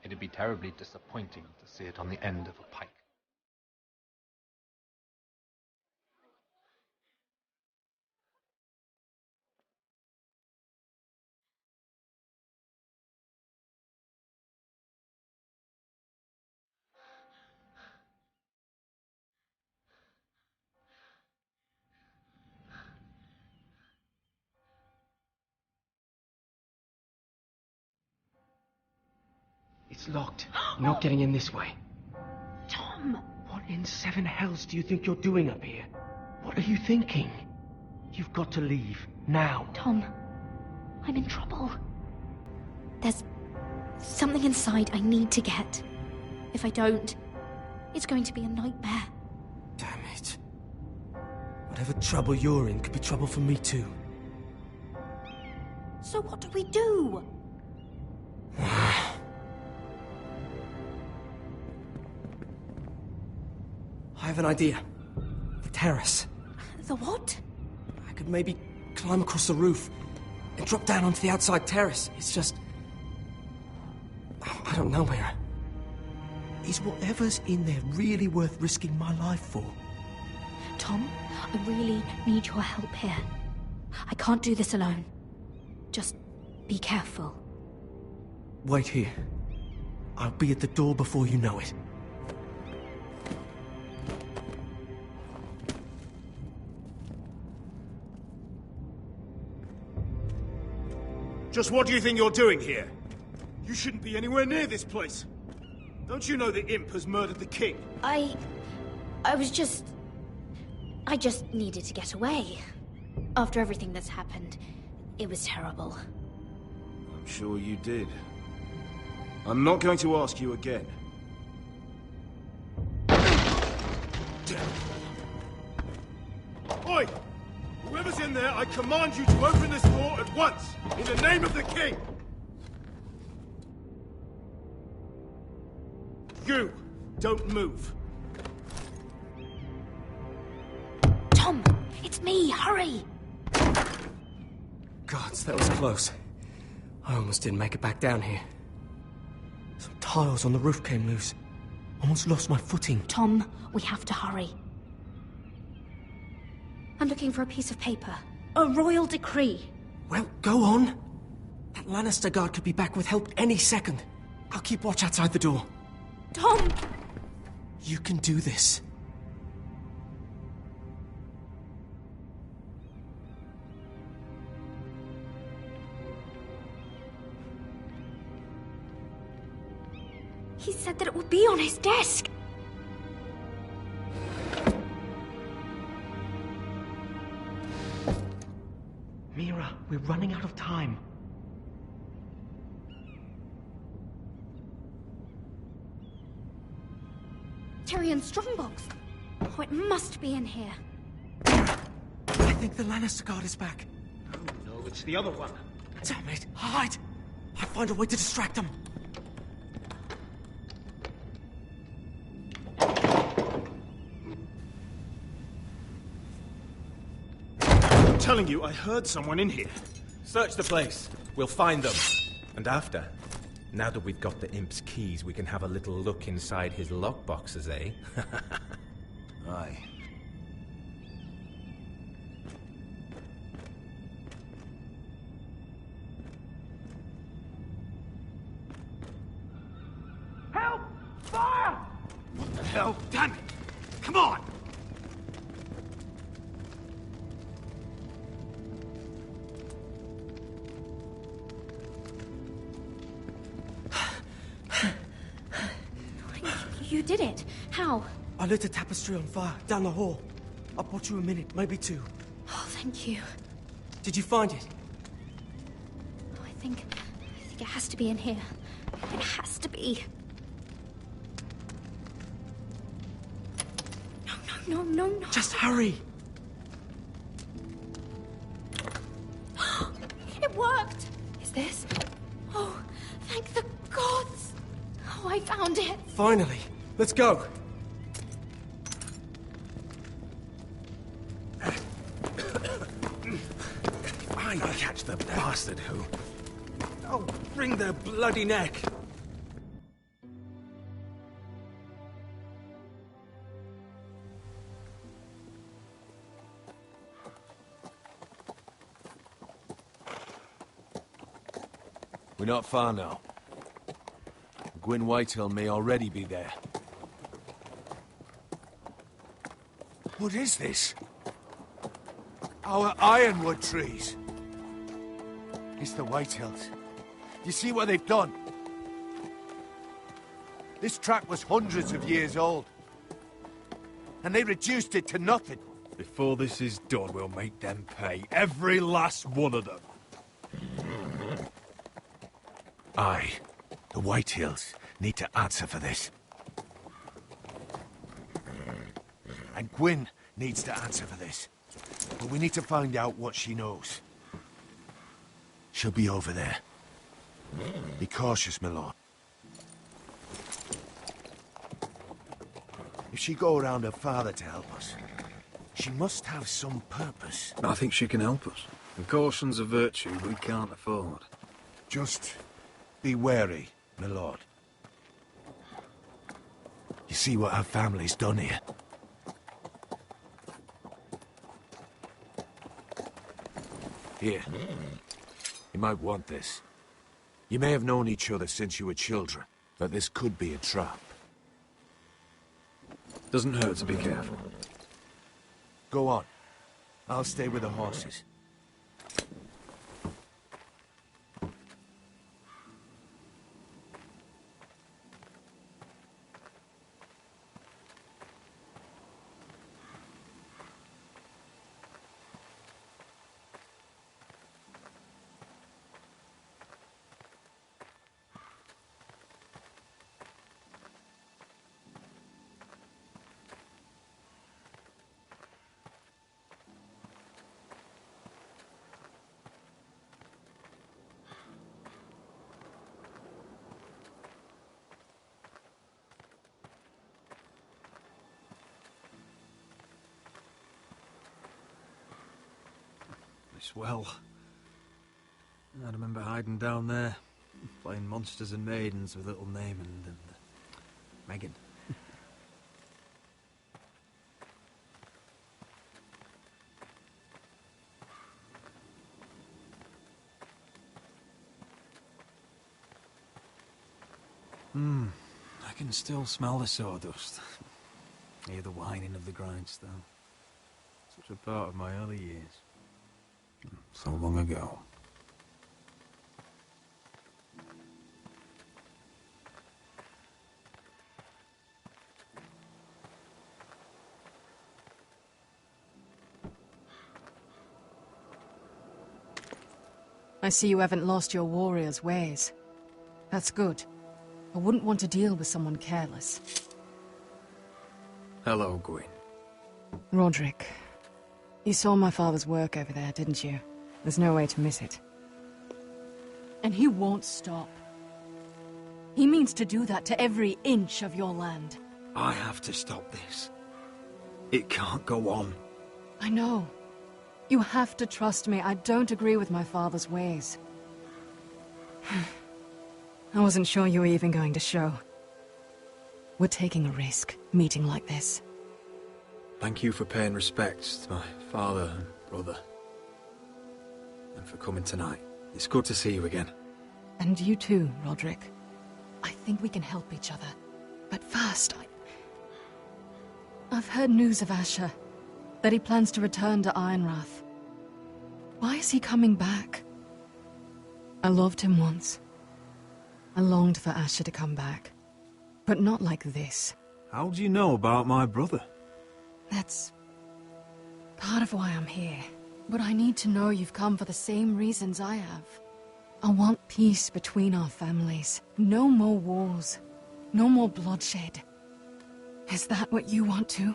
It'd be terribly disappointing to see it on the end of a pike. It's locked. You're not getting in this way. Tom! What in seven hells do you think you're doing up here? What are you thinking? You've got to leave. Now. Tom, I'm in trouble. There's something inside I need to get. If I don't, it's going to be a nightmare. Damn it. Whatever trouble you're in could be trouble for me too. So what do we do? I have an idea. The terrace. The what? I could maybe climb across the roof and drop down onto the outside terrace. It's just... I don't know, Mira. Is whatever's in there really worth risking my life for? Tom, I really need your help here. I can't do this alone. Just be careful. Wait here. I'll be at the door before you know it. Just what do you think you're doing here? You shouldn't be anywhere near this place. Don't you know the imp has murdered the king? I just needed to get away. After everything that's happened, it was terrible. I'm sure you did. I'm not going to ask you again. Oi! Whoever's in there, I command you to open this door at once! In the name of the king! You! Don't move. Tom! It's me! Hurry! Gods, that was close. I almost didn't make it back down here. Some tiles on the roof came loose. Almost lost my footing. Tom, we have to hurry. I'm looking for a piece of paper. A royal decree. Well, go on. That Lannister guard could be back with help any second. I'll keep watch outside the door. Tom! You can do this. He said that it would be on his desk. Mira, we're running out of time. Tyrion's strongbox. Oh, it must be in here. I think the Lannister guard is back. No, it's the other one. Damn it! Hide! I'll find a way to distract them. telling you, I heard someone in here. Search the place. We'll find them. And after, now that we've got the imp's keys, we can have a little look inside his lockboxes, eh? Aye. Help! Fire! What the hell? Damn it! Come on! You did it. How? I lit a tapestry on fire down the hall. I bought you a minute, maybe two. Oh, thank you. Did you find it? I think it has to be in here. It has to be. No. Just hurry. It worked. Is this? Oh, thank the gods. Oh, I found it. Finally. Let's go. If I catch the bastard who... I'll wring their bloody neck. We're not far now. Gwyn Whitehill may already be there. What is this? Our ironwood trees. It's the Whitehills. You see what they've done? This track was hundreds of years old. And they reduced it to nothing. Before this is done, we'll make them pay. Every last one of them. Aye. The Whitehills need to answer for this. And Gwyn needs to answer for this. But we need to find out what she knows. She'll be over there. Be cautious, my lord. If she go around her father to help us, she must have some purpose. I think she can help us. And caution's a virtue we can't afford. Just be wary, my lord. You see what our family's done here? Here. You might want this. You may have known each other since you were children, but this could be a trap. Doesn't hurt to be careful. Go on. I'll stay with the horses. Well, I remember hiding down there, playing monsters and maidens with little Naaman and Megan. I can still smell the sawdust, hear the whining of the grindstone. Such a part of my early years. So long ago. I see you haven't lost your warrior's ways. That's good. I wouldn't want to deal with someone careless. Hello, Gwyn. Roderick. You saw my father's work over there, didn't you? There's no way to miss it. And he won't stop. He means to do that to every inch of your land. I have to stop this. It can't go on. I know. You have to trust me. I don't agree with my father's ways. I wasn't sure you were even going to show. We're taking a risk, meeting like this. Thank you for paying respects to my father and brother. And for coming tonight. It's good to see you again. And you too, Roderick. I think we can help each other. But first, I've heard news of Asher. That he plans to return to Ironrath. Why is he coming back? I loved him once. I longed for Asher to come back. But not like this. How do you know about my brother? That's part of why I'm here. But I need to know you've come for the same reasons I have. I want peace between our families. No more wars. No more bloodshed. Is that what you want too?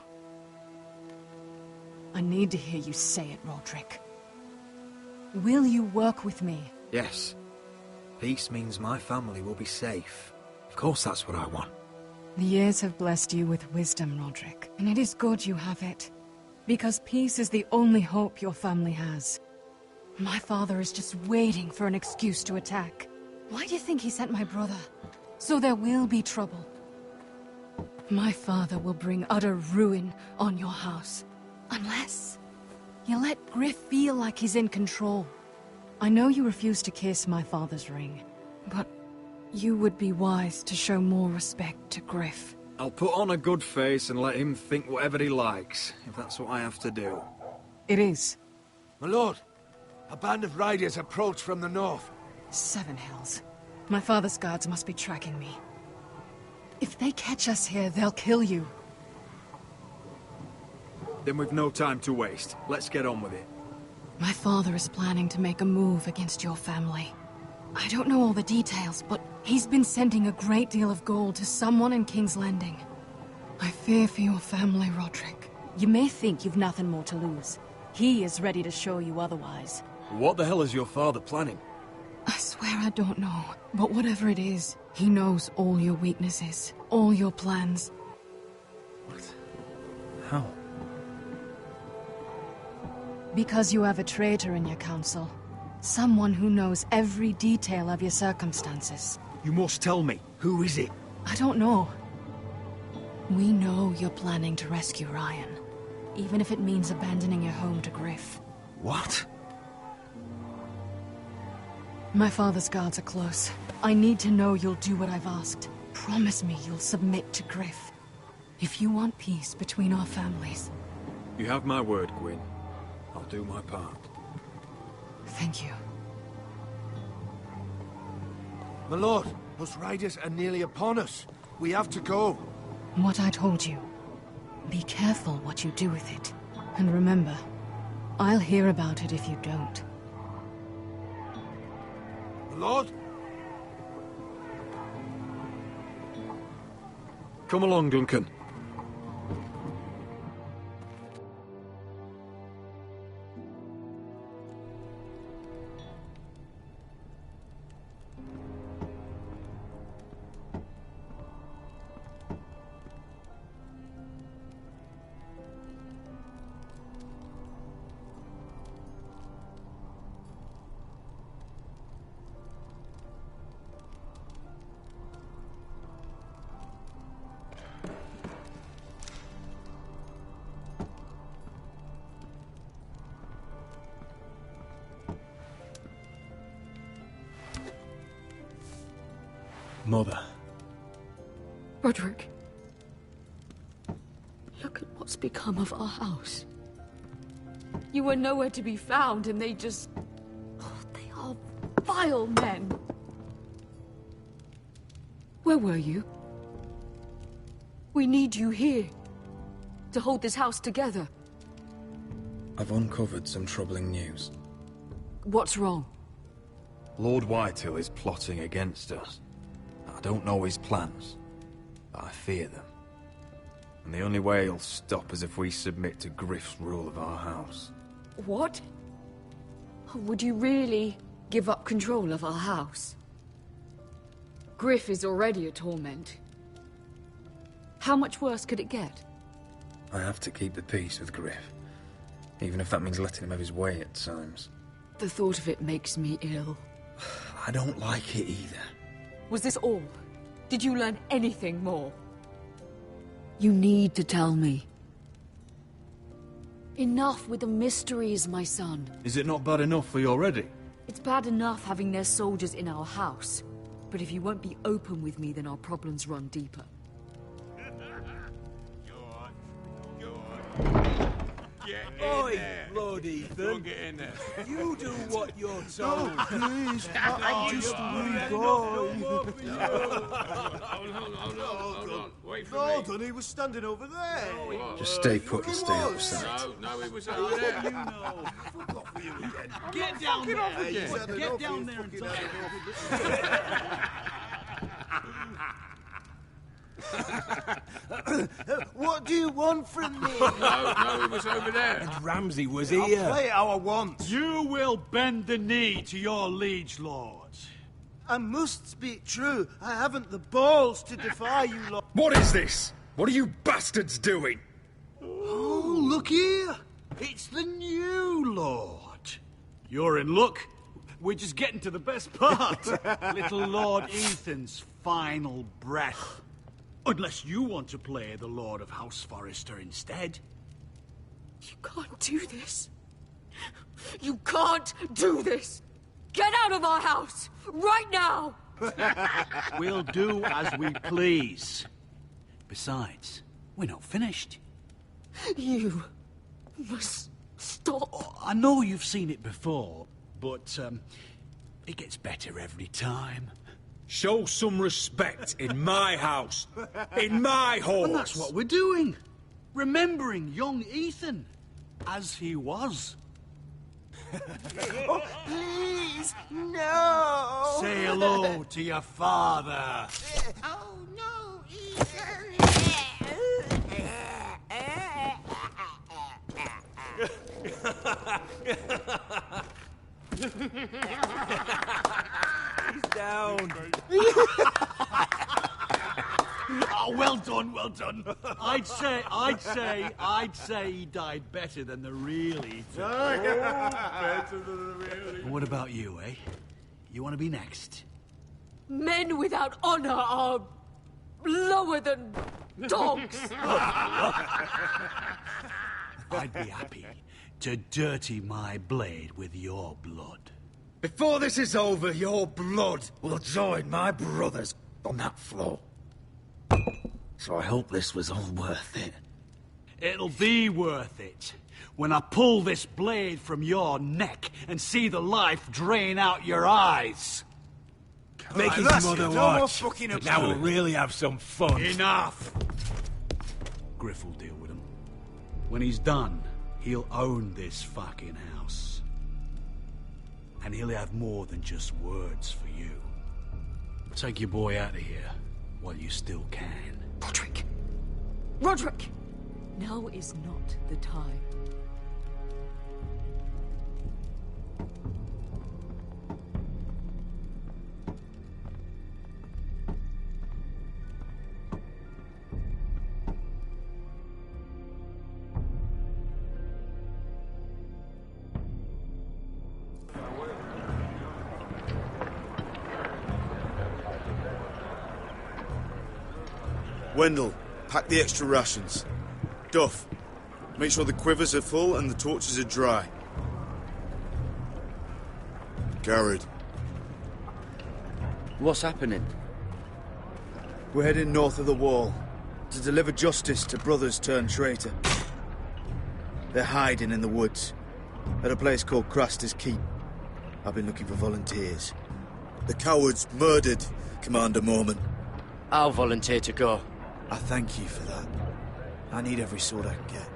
I need to hear you say it, Roderick. Will you work with me? Yes. Peace means my family will be safe. Of course that's what I want. The years have blessed you with wisdom, Roderick. And it is good you have it. Because peace is the only hope your family has. My father is just waiting for an excuse to attack. Why do you think he sent my brother? So there will be trouble. My father will bring utter ruin on your house. Unless you let Griff feel like he's in control. I know you refuse to kiss my father's ring, but you would be wise to show more respect to Griff. I'll put on a good face and let him think whatever he likes, if that's what I have to do. It is. My lord, a band of riders approach from the north. 7 hells. My father's guards must be tracking me. If they catch us here, they'll kill you. Then we've no time to waste. Let's get on with it. My father is planning to make a move against your family. I don't know all the details, but he's been sending a great deal of gold to someone in King's Landing. I fear for your family, Roderick. You may think you've nothing more to lose. He is ready to show you otherwise. What the hell is your father planning? I swear I don't know, but whatever it is, he knows all your weaknesses, all your plans. What? How? Because you have a traitor in your council. Someone who knows every detail of your circumstances. You must tell me. Who is it? I don't know. We know you're planning to rescue Ryan. Even if it means abandoning your home to Griff. What? My father's guards are close. I need to know you'll do what I've asked. Promise me you'll submit to Griff. If you want peace between our families. You have my word, Gwyn. I'll do my part. Thank you. My lord, those riders are nearly upon us. We have to go. What I told you. Be careful what you do with it. And remember, I'll hear about it if you don't. My lord? Come along, Duncan. Mother. Roderick. Look at what's become of our house. You were nowhere to be found, and they just... Oh, they are vile men. Where were you? We need you here. To hold this house together. I've uncovered some troubling news. What's wrong? Lord Whitehill is plotting against us. I don't know his plans, but I fear them. And the only way he'll stop is if we submit to Griff's rule of our house. What? Would you really give up control of our house? Griff is already a torment. How much worse could it get? I have to keep the peace with Griff. Even if that means letting him have his way at times. The thought of it makes me ill. I don't like it either. Was this all? Did you learn anything more? You need to tell me. Enough with the mysteries, my son. Is it not bad enough for you already? It's bad enough having their soldiers in our house. But if you won't be open with me, then our problems run deeper. Oi, Lord Ethan. Get in there. You do what you're told. No, please. I'm just a wee boy. Hold on. Wait for No, me. Dunny, he was standing over there. Just stay put and stay out of sight. No, he was over there. You know. Fuck off with you again. Get down there. Off again. Get down there and What do you want from me? No, he was over there. And Ramsay was I'll here. play it how I want. You will bend the knee to your liege lord. I must speak true. I haven't the balls to defy you, Lord. What is this? What are you bastards doing? Oh, look here. It's the new lord. You're in luck. We're just getting to the best part. Little Lord Ethan's final breath. Unless you want to play the Lord of House Forrester instead. You can't do this. You can't do this. Get out of our house! Right now! We'll do as we please. Besides, we're not finished. You must stop. Oh, I know you've seen it before, but it gets better every time. Show some respect in my house. In my halls. And that's what we're doing. Remembering young Ethan. As he was. Oh, please, no! Say hello to your father. Oh, no, He's down. Oh, well done, well done. I'd say he died better than the real Ethan. Better than the real And what about you, eh? You want to be next? Men without honor are lower than dogs. I'd be happy to dirty my blade with your blood. Before this is over, your blood will join my brother's on that floor. So I hope this was all worth it. It'll be worth it when I pull this blade from your neck and see the life drain out your eyes. Make his mother watch. Now we'll really have some fun. Enough! Griff will deal with him. When he's done, he'll own this fucking house. And he'll have more than just words for you. Take your boy out of here while you still can. Roderick! Roderick! Now is not the time. Wendell, pack the extra rations. Duff, make sure the quivers are full and the torches are dry. Garrett. What's happening? We're heading north of the wall to deliver justice to brothers turned traitor. They're hiding in the woods at a place called Craster's Keep. I've been looking for volunteers. The cowards murdered Commander Mormon. I'll volunteer to go. I thank you for that. I need every sword I can get.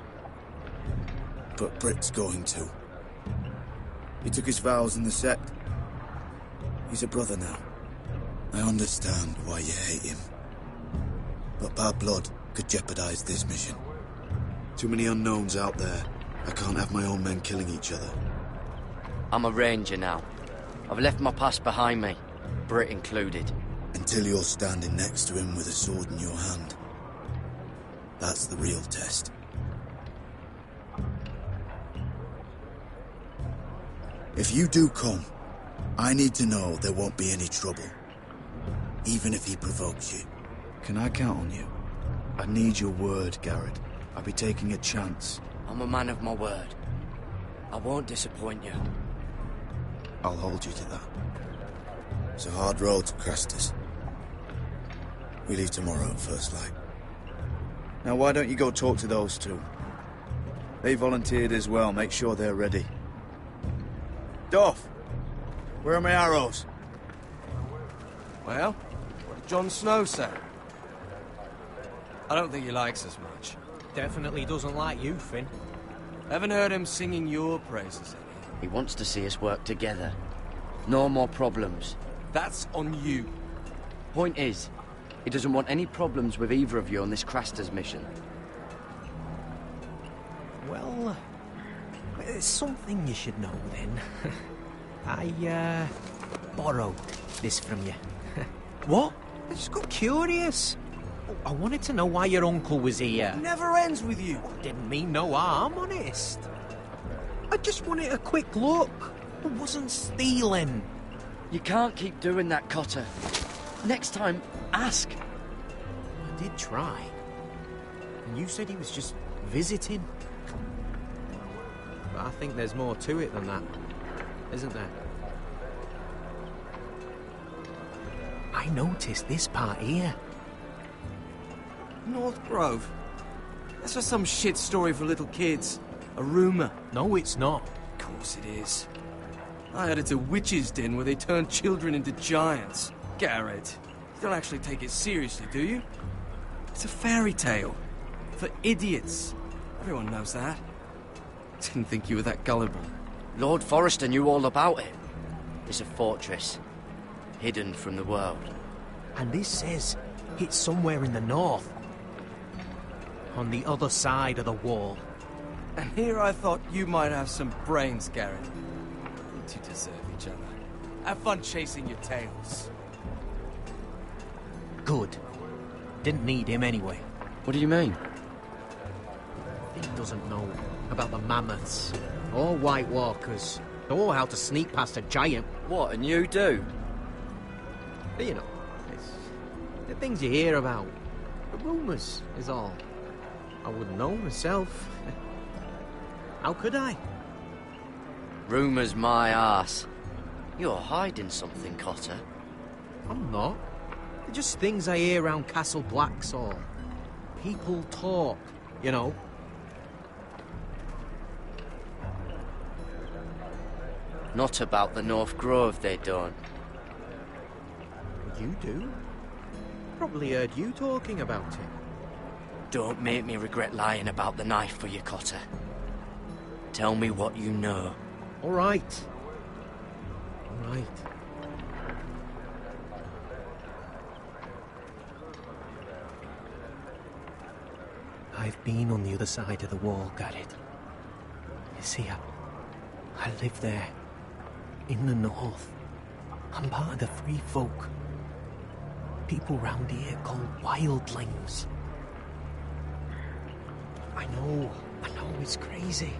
But Britt's going to. He took his vows in the sect. He's a brother now. I understand why you hate him. But bad blood could jeopardize this mission. Too many unknowns out there. I can't have my own men killing each other. I'm a ranger now. I've left my past behind me, Britt included. Until you're standing next to him with a sword in your hand. That's the real test. If you do come, I need to know there won't be any trouble. Even if he provokes you. Can I count on you? I need your word, Garrett. I'll be taking a chance. I'm a man of my word. I won't disappoint you. I'll hold you to that. It's a hard road to Crestus. We leave tomorrow at first light. Now why don't you go talk to those two? They volunteered as well. Make sure they're ready. Dorf, where are my arrows? Well, what did Jon Snow say? I don't think he likes us much. Definitely doesn't like you, Finn. Haven't heard him singing your praises any. He wants to see us work together. No more problems. That's on you. Point is, he doesn't want any problems with either of you on this Craster's mission. Well, there's something you should know then. I, borrowed this from you. What? I just got curious. I wanted to know why your uncle was here. Never ends with you. Didn't mean no harm, honest. I just wanted a quick look. I wasn't stealing. You can't keep doing that, Cotter. Next time, ask. I did try. And you said he was just visiting. But I think there's more to it than that, isn't there? I noticed this part here. North Grove? That's just some shit story for little kids. A rumour. No, it's not. Of course it is. I heard it's a witch's den where they turn children into giants. Garrett, you don't actually take it seriously, do you? It's a fairy tale. For idiots. Everyone knows that. Didn't think you were that gullible. Lord Forrester knew all about it. It's a fortress. Hidden from the world. And this says it's somewhere in the north. On the other side of the wall. And here I thought you might have some brains, Garrett. You two deserve each other. Have fun chasing your tails. Good. Didn't need him anyway. What do you mean? He doesn't know about the mammoths, or White Walkers, or how to sneak past a giant. What, and you do? You know, it's the things you hear about. The rumours is all. I wouldn't know myself. How could I? Rumours my arse. You're hiding something, Cotter. I'm not. They're just things I hear around Castle Black's all. People talk, you know. Not about the North Grove, they don't. You do? Probably heard you talking about it. Don't make me regret lying about the knife for you, Cotter. Tell me what you know. All right. All right. I've been on the other side of the wall, Garrett. You see, I live there. In the north. I'm part of the free folk. People round here called wildlings. I know, it's crazy.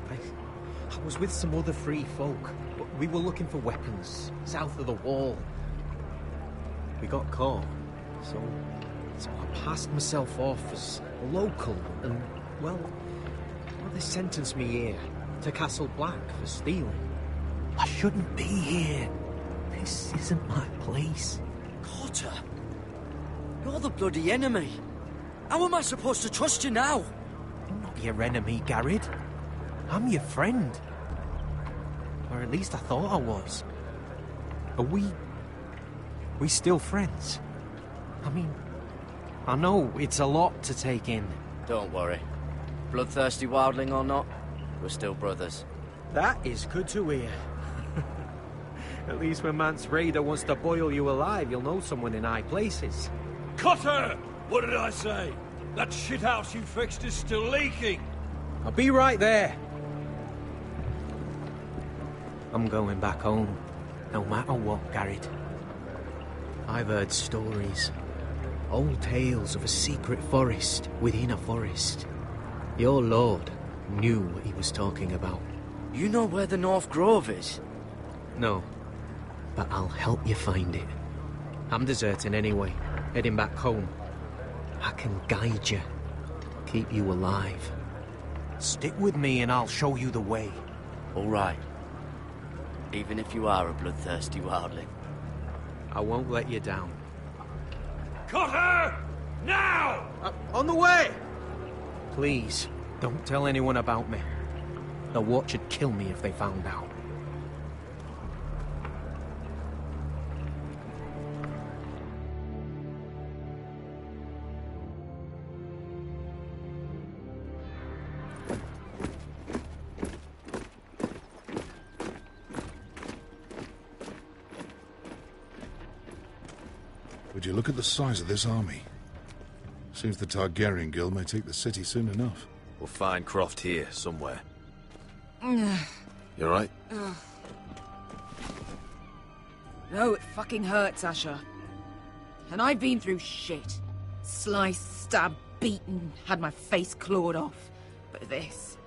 I was with some other free folk, but we were looking for weapons south of the wall. We got caught, so I passed myself off as a local, and, well, they sentenced me here to Castle Black for stealing. I shouldn't be here. This isn't my place. Cotter, you're the bloody enemy. How am I supposed to trust you now? I'm not your enemy, Garrett. I'm your friend. Or at least I thought I was. Are we still friends? I mean, I know it's a lot to take in. Don't worry. Bloodthirsty wildling or not, we're still brothers. That is good to hear. At least when Mance Rayder wants to boil you alive, you'll know someone in high places. Cotter! What did I say? That shithouse you fixed is still leaking! I'll be right there. I'm going back home, no matter what, Garrett. I've heard stories. Old tales of a secret forest within a forest. Your lord knew what he was talking about. You know where the North Grove is? No, but I'll help you find it. I'm deserting anyway, heading back home. I can guide you, keep you alive. Stick with me and I'll show you the way. All right. Even if you are a bloodthirsty wildling. I won't let you down. Cut her! Now! On the way! Please, don't tell anyone about me. The Watch would kill me if they found out. Would you look at the size of this army? Seems the Targaryen Guild may take the city soon enough. We'll find Croft here, somewhere. You alright? No, it fucking hurts, Asher. And I've been through shit. Sliced, stabbed, beaten, had my face clawed off. But this...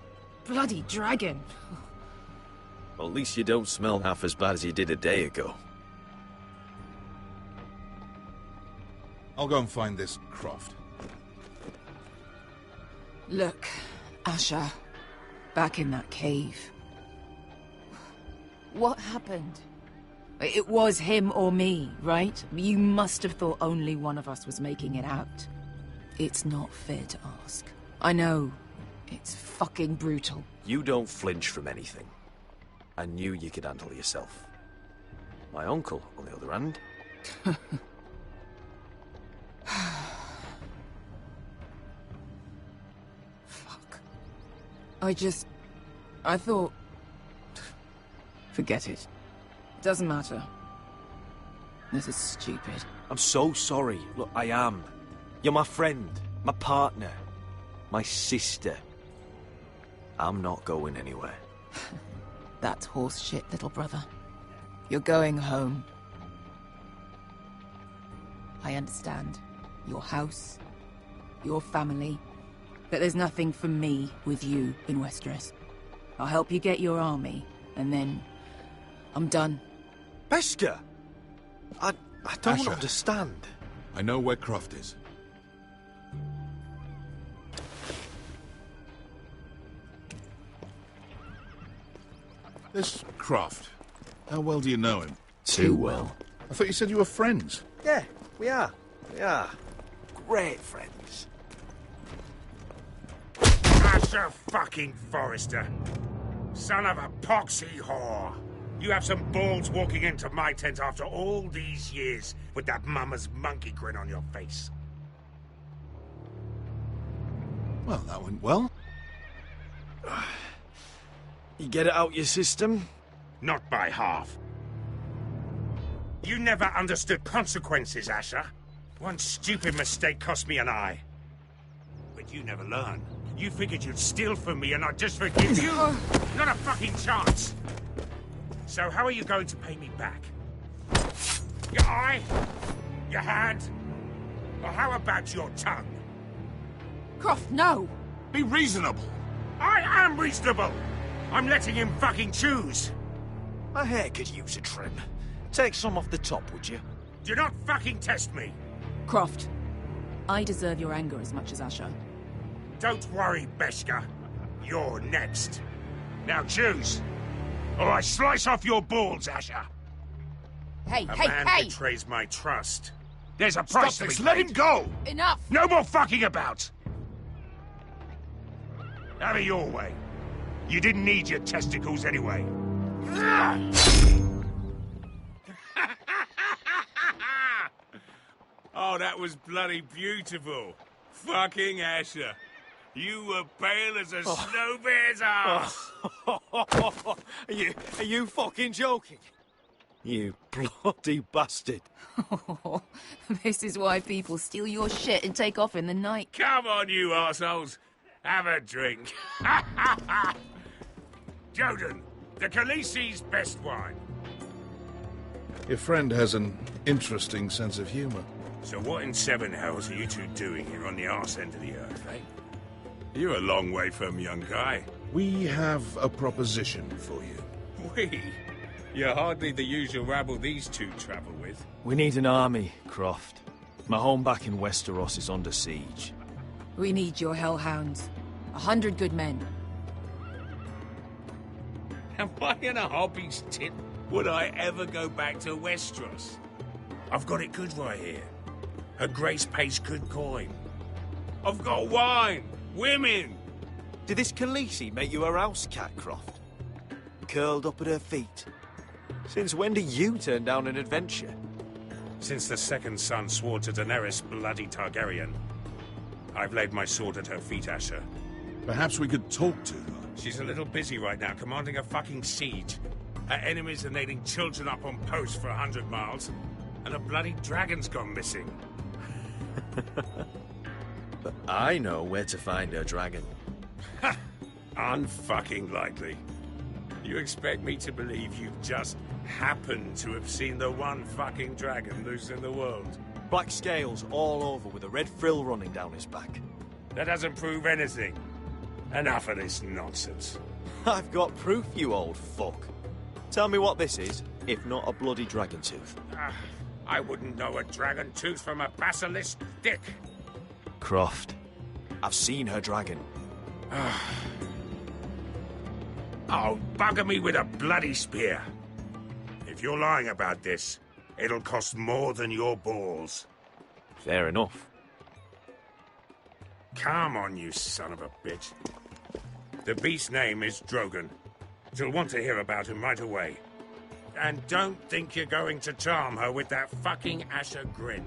bloody dragon. Well, at least you don't smell half as bad as you did a day ago. I'll go and find this Croft. Look, Asher. Back in that cave. What happened? It was him or me, right? You must have thought only one of us was making it out. It's not fair to ask. I know. It's fucking brutal. You don't flinch from anything. I knew you could handle yourself. My uncle, on the other hand... Fuck. I thought... Forget it. Doesn't matter. This is stupid. I'm so sorry. Look, I am. You're my friend, my partner, my sister. I'm not going anywhere. That's horse shit, little brother. You're going home. I understand. Your house, your family. But there's nothing for me with you in Westeros. I'll help you get your army, and then... I'm done. Beskha! I don't Asher. understand. I know where Croft is. This Croft, how well do you know him? Too well. I thought you said you were friends. Yeah, we are. We are. Great friends. Asher fucking Forrester. Son of a poxy whore. You have some balls walking into my tent after all these years with that mama's monkey grin on your face. Well, that went well. You get it out your system? Not by half. You never understood consequences, Asher. One stupid mistake cost me an eye. But you never learn. You figured you'd steal from me and I'd just forgive you? Not a fucking chance! So how are you going to pay me back? Your eye? Your hand? Or how about your tongue? Croft, no! Be reasonable! I am reasonable! I'm letting him fucking choose! My hair could use a trim. Take some off the top, would you? Do not fucking test me! Croft, I deserve your anger as much as Asher. Don't worry, Beskha. You're next. Now choose! Or I slice off your balls, Asher! Hey, A hey, man hey! betrays my trust. There's a price to be Let him paid. go! Enough! No more fucking about! Have it your way. You didn't need your testicles anyway. Oh, that was bloody beautiful. Fucking Asher. You were pale as a snow bear's ass. Are you fucking joking? You bloody bastard. This is why people steal your shit and take off in the night. Come on, you arseholes. Have a drink. Joden, the Khaleesi's best wine. Your friend has an interesting sense of humor. So what in seven hells are you two doing here on the arse end of the earth, eh? You're a long way from, young guy. We have a proposition for you. We? You're hardly the usual rabble these two travel with. We need an army, Croft. My home back in Westeros is under siege. We need your hellhounds. 100 good men. Am I in a hobby's tip? Would I ever go back to Westeros? I've got it good right here. Her Grace pays good coin. I've got wine, women. Did this Khaleesi make you her house cat, Croft? Curled up at her feet? Since when do you turn down an adventure? Since the second son swore to Daenerys bloody Targaryen. I've laid my sword at her feet, Asher. Perhaps we could talk to her. She's a little busy right now, commanding a fucking siege. Her enemies are nailing children up on posts for 100 miles, and a bloody dragon's gone missing. But I know where to find her dragon. Ha! Unfucking likely. You expect me to believe you've just happened to have seen the one fucking dragon loose in the world? Black scales all over with a red frill running down his back. That doesn't prove anything. Enough of this nonsense. I've got proof, you old fuck. Tell me what this is, if not a bloody dragon tooth. I wouldn't know a dragon tooth from a basilisk dick. Croft, I've seen her dragon. Oh, bugger me with a bloody spear. If you're lying about this, it'll cost more than your balls. Fair enough. Come on, you son of a bitch. The beast's name is Drogon. She'll want to hear about him right away. And don't think you're going to charm her with that fucking Asher grin.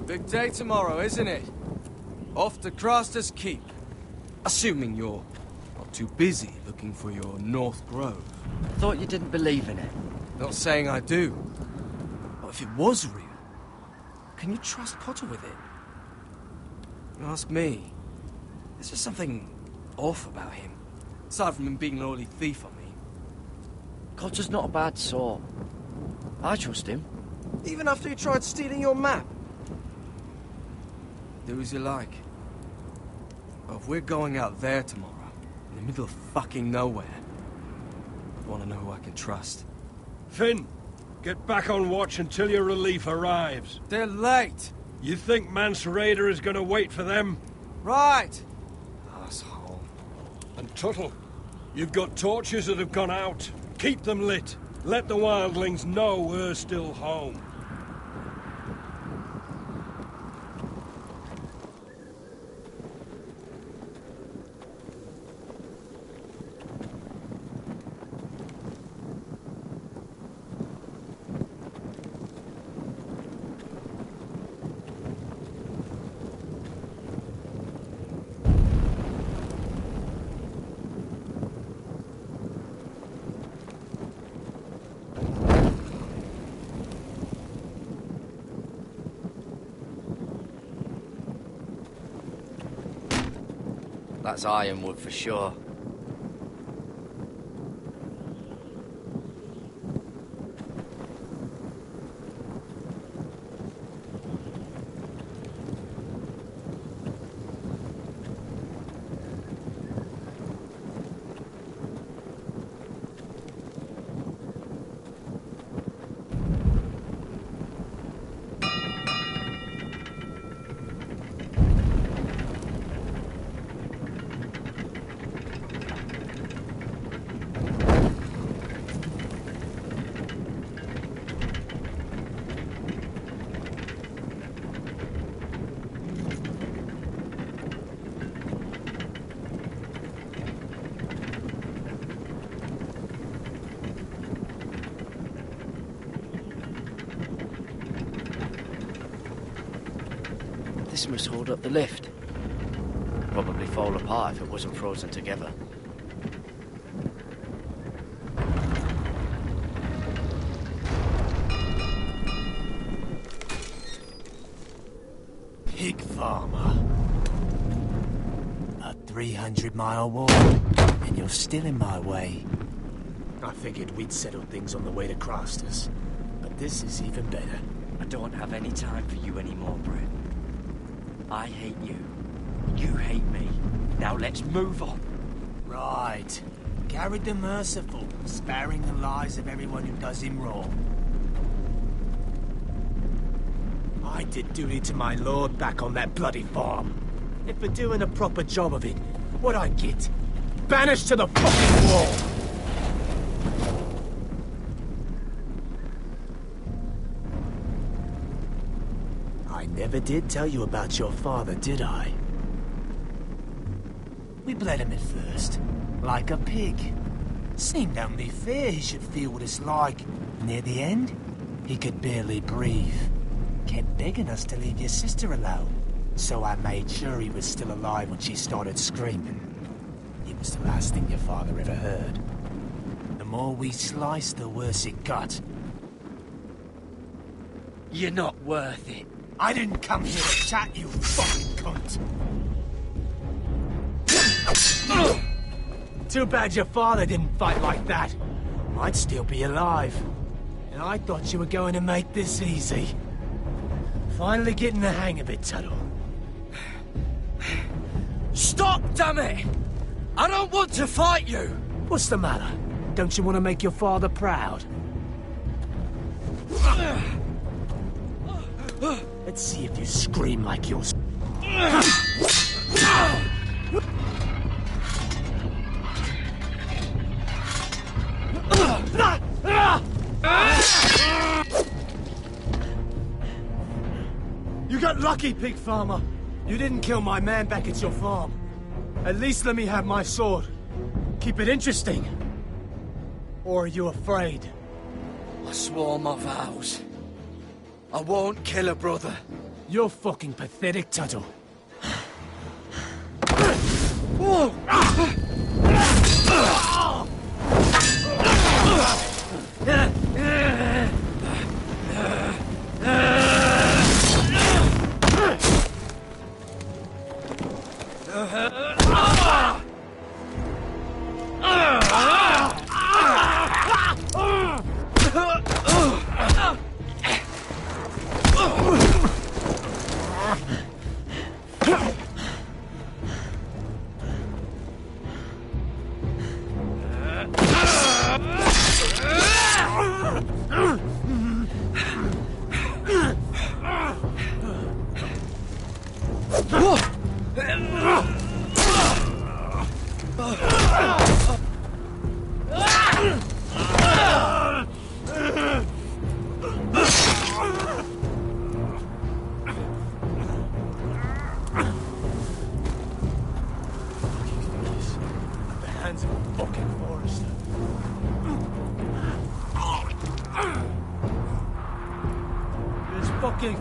Big day tomorrow, isn't it? Off to Craster's Keep. Assuming you're not too busy looking for your North Grove. Thought you didn't believe in it. Not saying I do. But if it was real, can you trust Potter with it? Ask me. There's just something off about him. Aside from him being an early thief, I mean. Cotter's not a bad sort. I trust him. Even after he tried stealing your map? Do as you like. But if we're going out there tomorrow, in the middle of fucking nowhere, I want to know who I can trust. Finn, get back on watch until your relief arrives. They're late. You think Mance Rayder is going to wait for them? Right. Asshole. And Tuttle, you've got torches that have gone out. Keep them lit. Let the wildlings know we're still home. That's ironwood for sure. This must hold up the lift. probably fall apart if it wasn't frozen together. Pig farmer. A 300-mile walk, and you're still in my way. I figured we'd settle things on the way to Crosters, but this is even better. I don't have any time for you anymore, Brett. I hate you. You hate me. Now let's move on. Right. Garrett the Merciful, sparing the lives of everyone who does him wrong. I did duty to my lord back on that bloody farm. And for doing a proper job of it, what'd I get? Banished to the fucking wall! I never did tell you about your father, did I? We bled him at first, like a pig. Seemed only fair he should feel what it's like. Near the end, he could barely breathe. Kept begging us to leave your sister alone, so I made sure he was still alive when she started screaming. It was the last thing your father ever heard. The more we sliced, the worse it got. You're not worth it. I didn't come here to chat, you fucking cunt. Too bad your father didn't fight like that. I'd still be alive. And I thought you were going to make this easy. Finally getting the hang of it, Tuttle. Stop, damn it! I don't want to fight you! What's the matter? Don't you want to make your father proud? Let's see if you scream like yours. You got lucky, pig farmer. You didn't kill my man back at your farm. At least let me have my sword. Keep it interesting. Or are you afraid? I swore my vows. I won't kill a brother. You're fucking pathetic, Tuttle.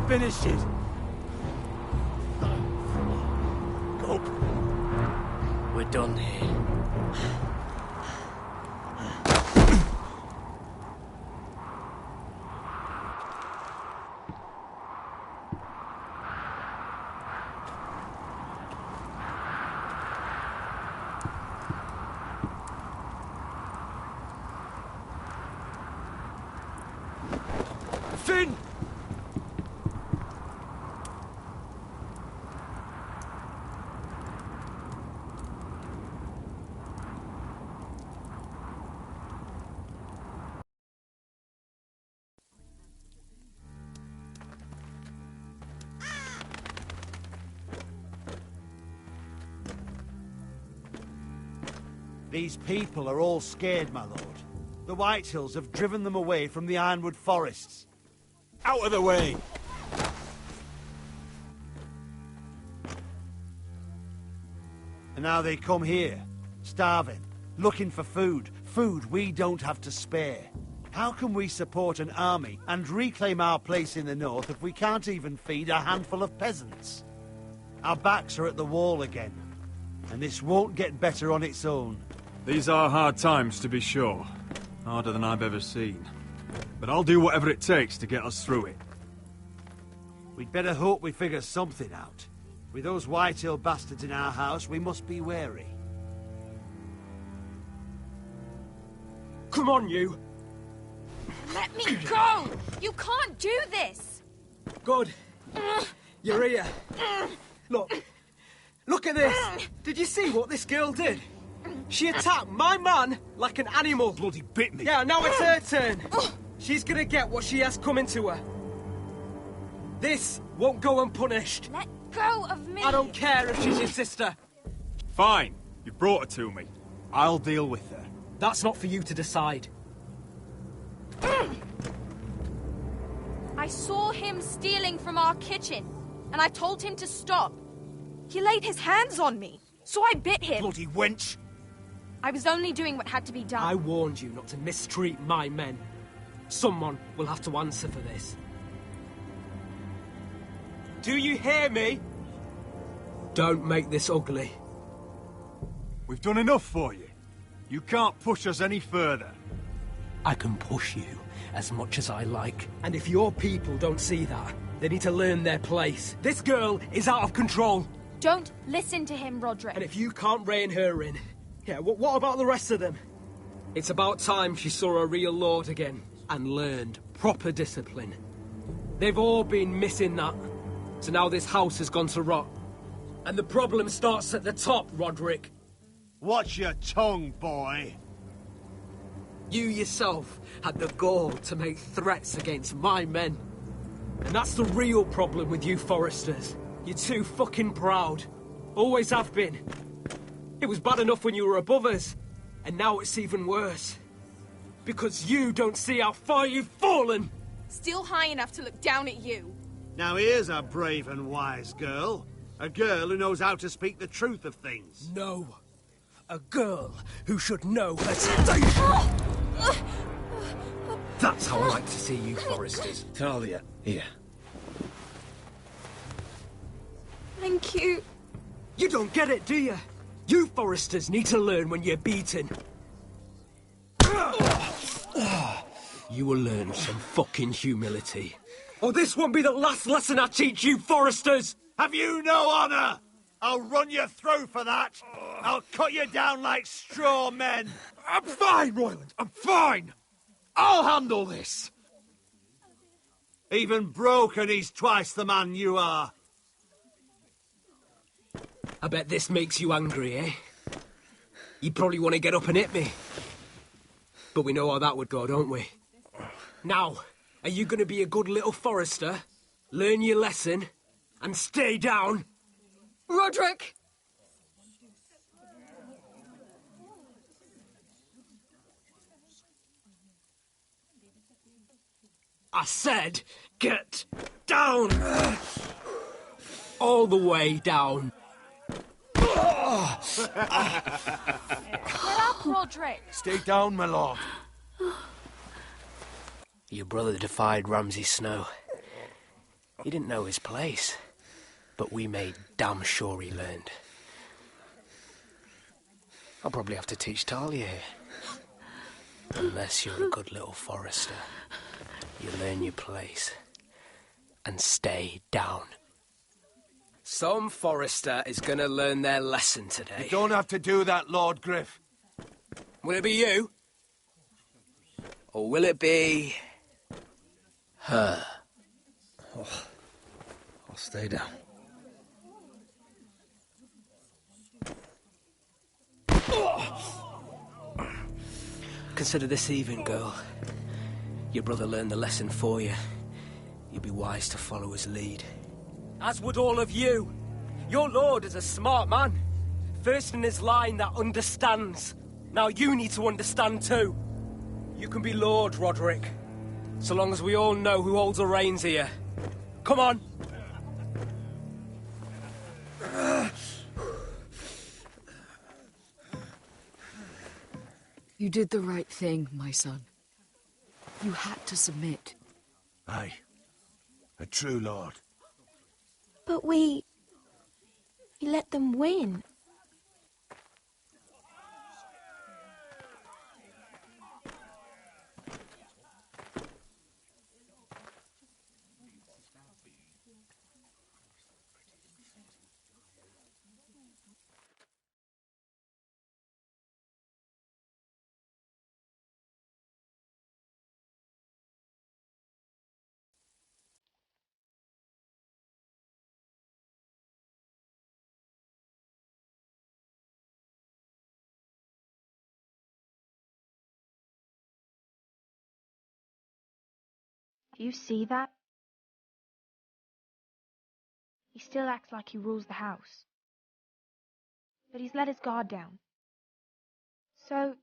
Finish it. Go. We're done here. Finn! These people are all scared, my lord. The Whitehills have driven them away from the Ironwood forests. Out of the way! And now they come here, starving, looking for food. Food we don't have to spare. How can we support an army and reclaim our place in the north if we can't even feed a handful of peasants? Our backs are at the wall again. and this won't get better on its own. These are hard times, to be sure. Harder than I've ever seen. But I'll do whatever it takes to get us through it. We'd better hope we figure something out. With those Whitetail bastards in our house, we must be wary. Come on, you! Let me go! You can't do this! Good. You're here. Look at this! Did you see what this girl did? She attacked my man like an animal. Bloody bit me. Yeah, now it's her turn. She's gonna get what she has coming to her. This won't go unpunished. Let go of me! I don't care if she's your sister. Fine. You brought her to me. I'll deal with her. That's not for you to decide. I saw him stealing from our kitchen, and I told him to stop. He laid his hands on me, so I bit him. Bloody wench! I was only doing what had to be done. I warned you not to mistreat my men. Someone will have to answer for this. Do you hear me? Don't make this ugly. We've done enough for you. You can't push us any further. I can push you as much as I like. And if your people don't see that, they need to learn their place. This girl is out of control. Don't listen to him, Roderick. And if you can't rein her in, yeah, what about the rest of them? It's about time she saw a real lord again and learned proper discipline. They've all been missing that. So now this house has gone to rot. And the problem starts at the top, Roderick. Watch your tongue, boy. You yourself had the gall to make threats against my men. And that's the real problem with you Forresters. You're too fucking proud. Always have been. It was bad enough when you were above us, and now it's even worse. Because you don't see how far you've fallen! Still high enough to look down at you. Now here's a brave and wise girl. A girl who knows how to speak the truth of things. No. A girl who should know her station! That's how I like to see you, Forresters. Talia, here. Thank you. You don't get it, do you? You Forresters need to learn when you're beaten. You will learn some fucking humility. Or this won't be the last lesson I teach you, Forresters! Have you no honor? I'll run you through for that. I'll cut you down like straw men. I'm fine, Royland. I'm fine. I'll handle this. Even broken, he's twice the man you are. I bet this makes you angry, eh? You probably want to get up and hit me. But we know how that would go, don't we? Now, are you going to be a good little Forrester, learn your lesson, and stay down? Roderick! I said, get down! All the way down. Get up, Roderick! Stay down, my lord. Your brother defied Ramsay Snow. He didn't know his place, but we made damn sure he learned. I'll probably have to teach Talia here. Unless you're a good little Forrester. You learn your place and stay down. Some Forrester is gonna learn their lesson today. You don't have to do that, Lord Griff. Will it be you? Or will it be... her? Oh, I'll stay down. Consider this even, girl. Your brother learned the lesson for you. You'd be wise to follow his lead. As would all of you. Your lord is a smart man. First in his line that understands. Now you need to understand too. You can be Lord, Roderick. So long as we all know who holds the reins here. Come on. You did the right thing, my son. You had to submit. Aye. A true lord. But we let them win. Do you see that? He still acts like he rules the house. But he's let his guard down. So,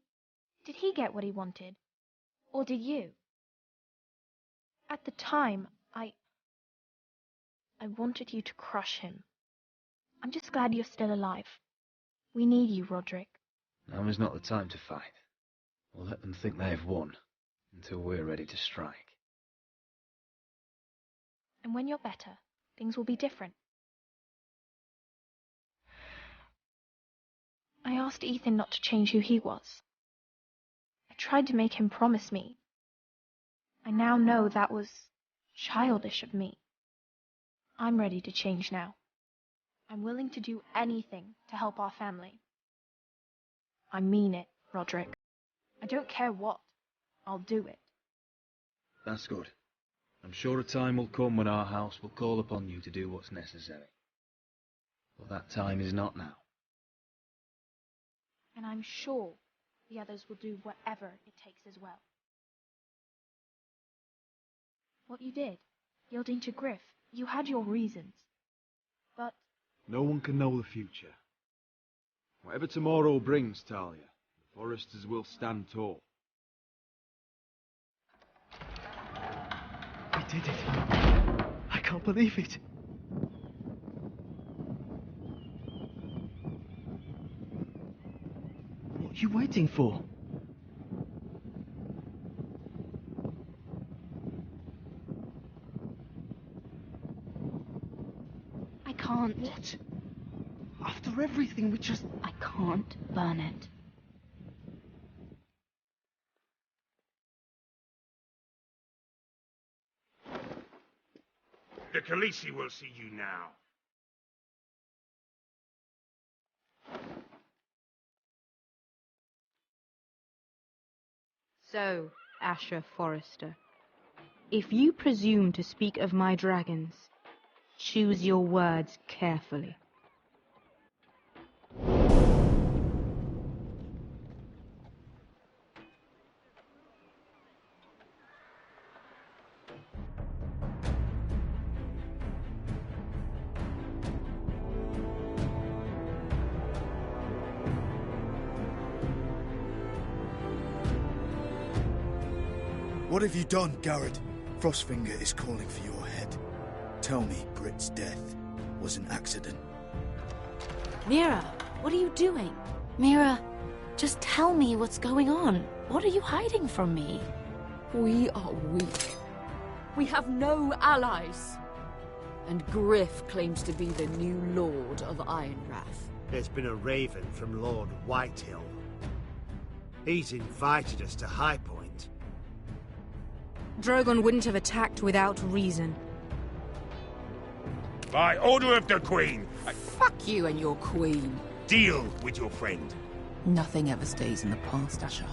did he get what he wanted? Or did you? At the time, I wanted you to crush him. I'm just glad you're still alive. We need you, Roderick. Now is not the time to fight. We'll let them think they have won, until we're ready to strike. And when you're better, things will be different. I asked Ethan not to change who he was. I tried to make him promise me. I now know that was childish of me. I'm ready to change now. I'm willing to do anything to help our family. I mean it, Roderick. I don't care what. I'll do it. That's good. I'm sure a time will come when our house will call upon you to do what's necessary. But that time is not now. And I'm sure the others will do whatever it takes as well. What you did, yielding to Griff, you had your reasons. But no one can know the future. Whatever tomorrow brings, Talia, the Foresters will stand tall. We did it. I can't believe it. What are you waiting for? I can't. What? After everything we just... I can't burn it. The Khaleesi will see you now. So, Asher Forrester, if you presume to speak of my dragons, choose your words carefully. What have you done, Garrett? Frostfinger is calling for your head. Tell me Britt's death was an accident. Mira, what are you doing? Mira, just tell me what's going on. What are you hiding from me? We are weak. We have no allies. And Griff claims to be the new Lord of Ironrath. There's been a raven from Lord Whitehill. He's invited us to High Point. Drogon wouldn't have attacked without reason. By order of the Queen! Fuck you and your queen. Deal with your friend. Nothing ever stays in the past, Asher.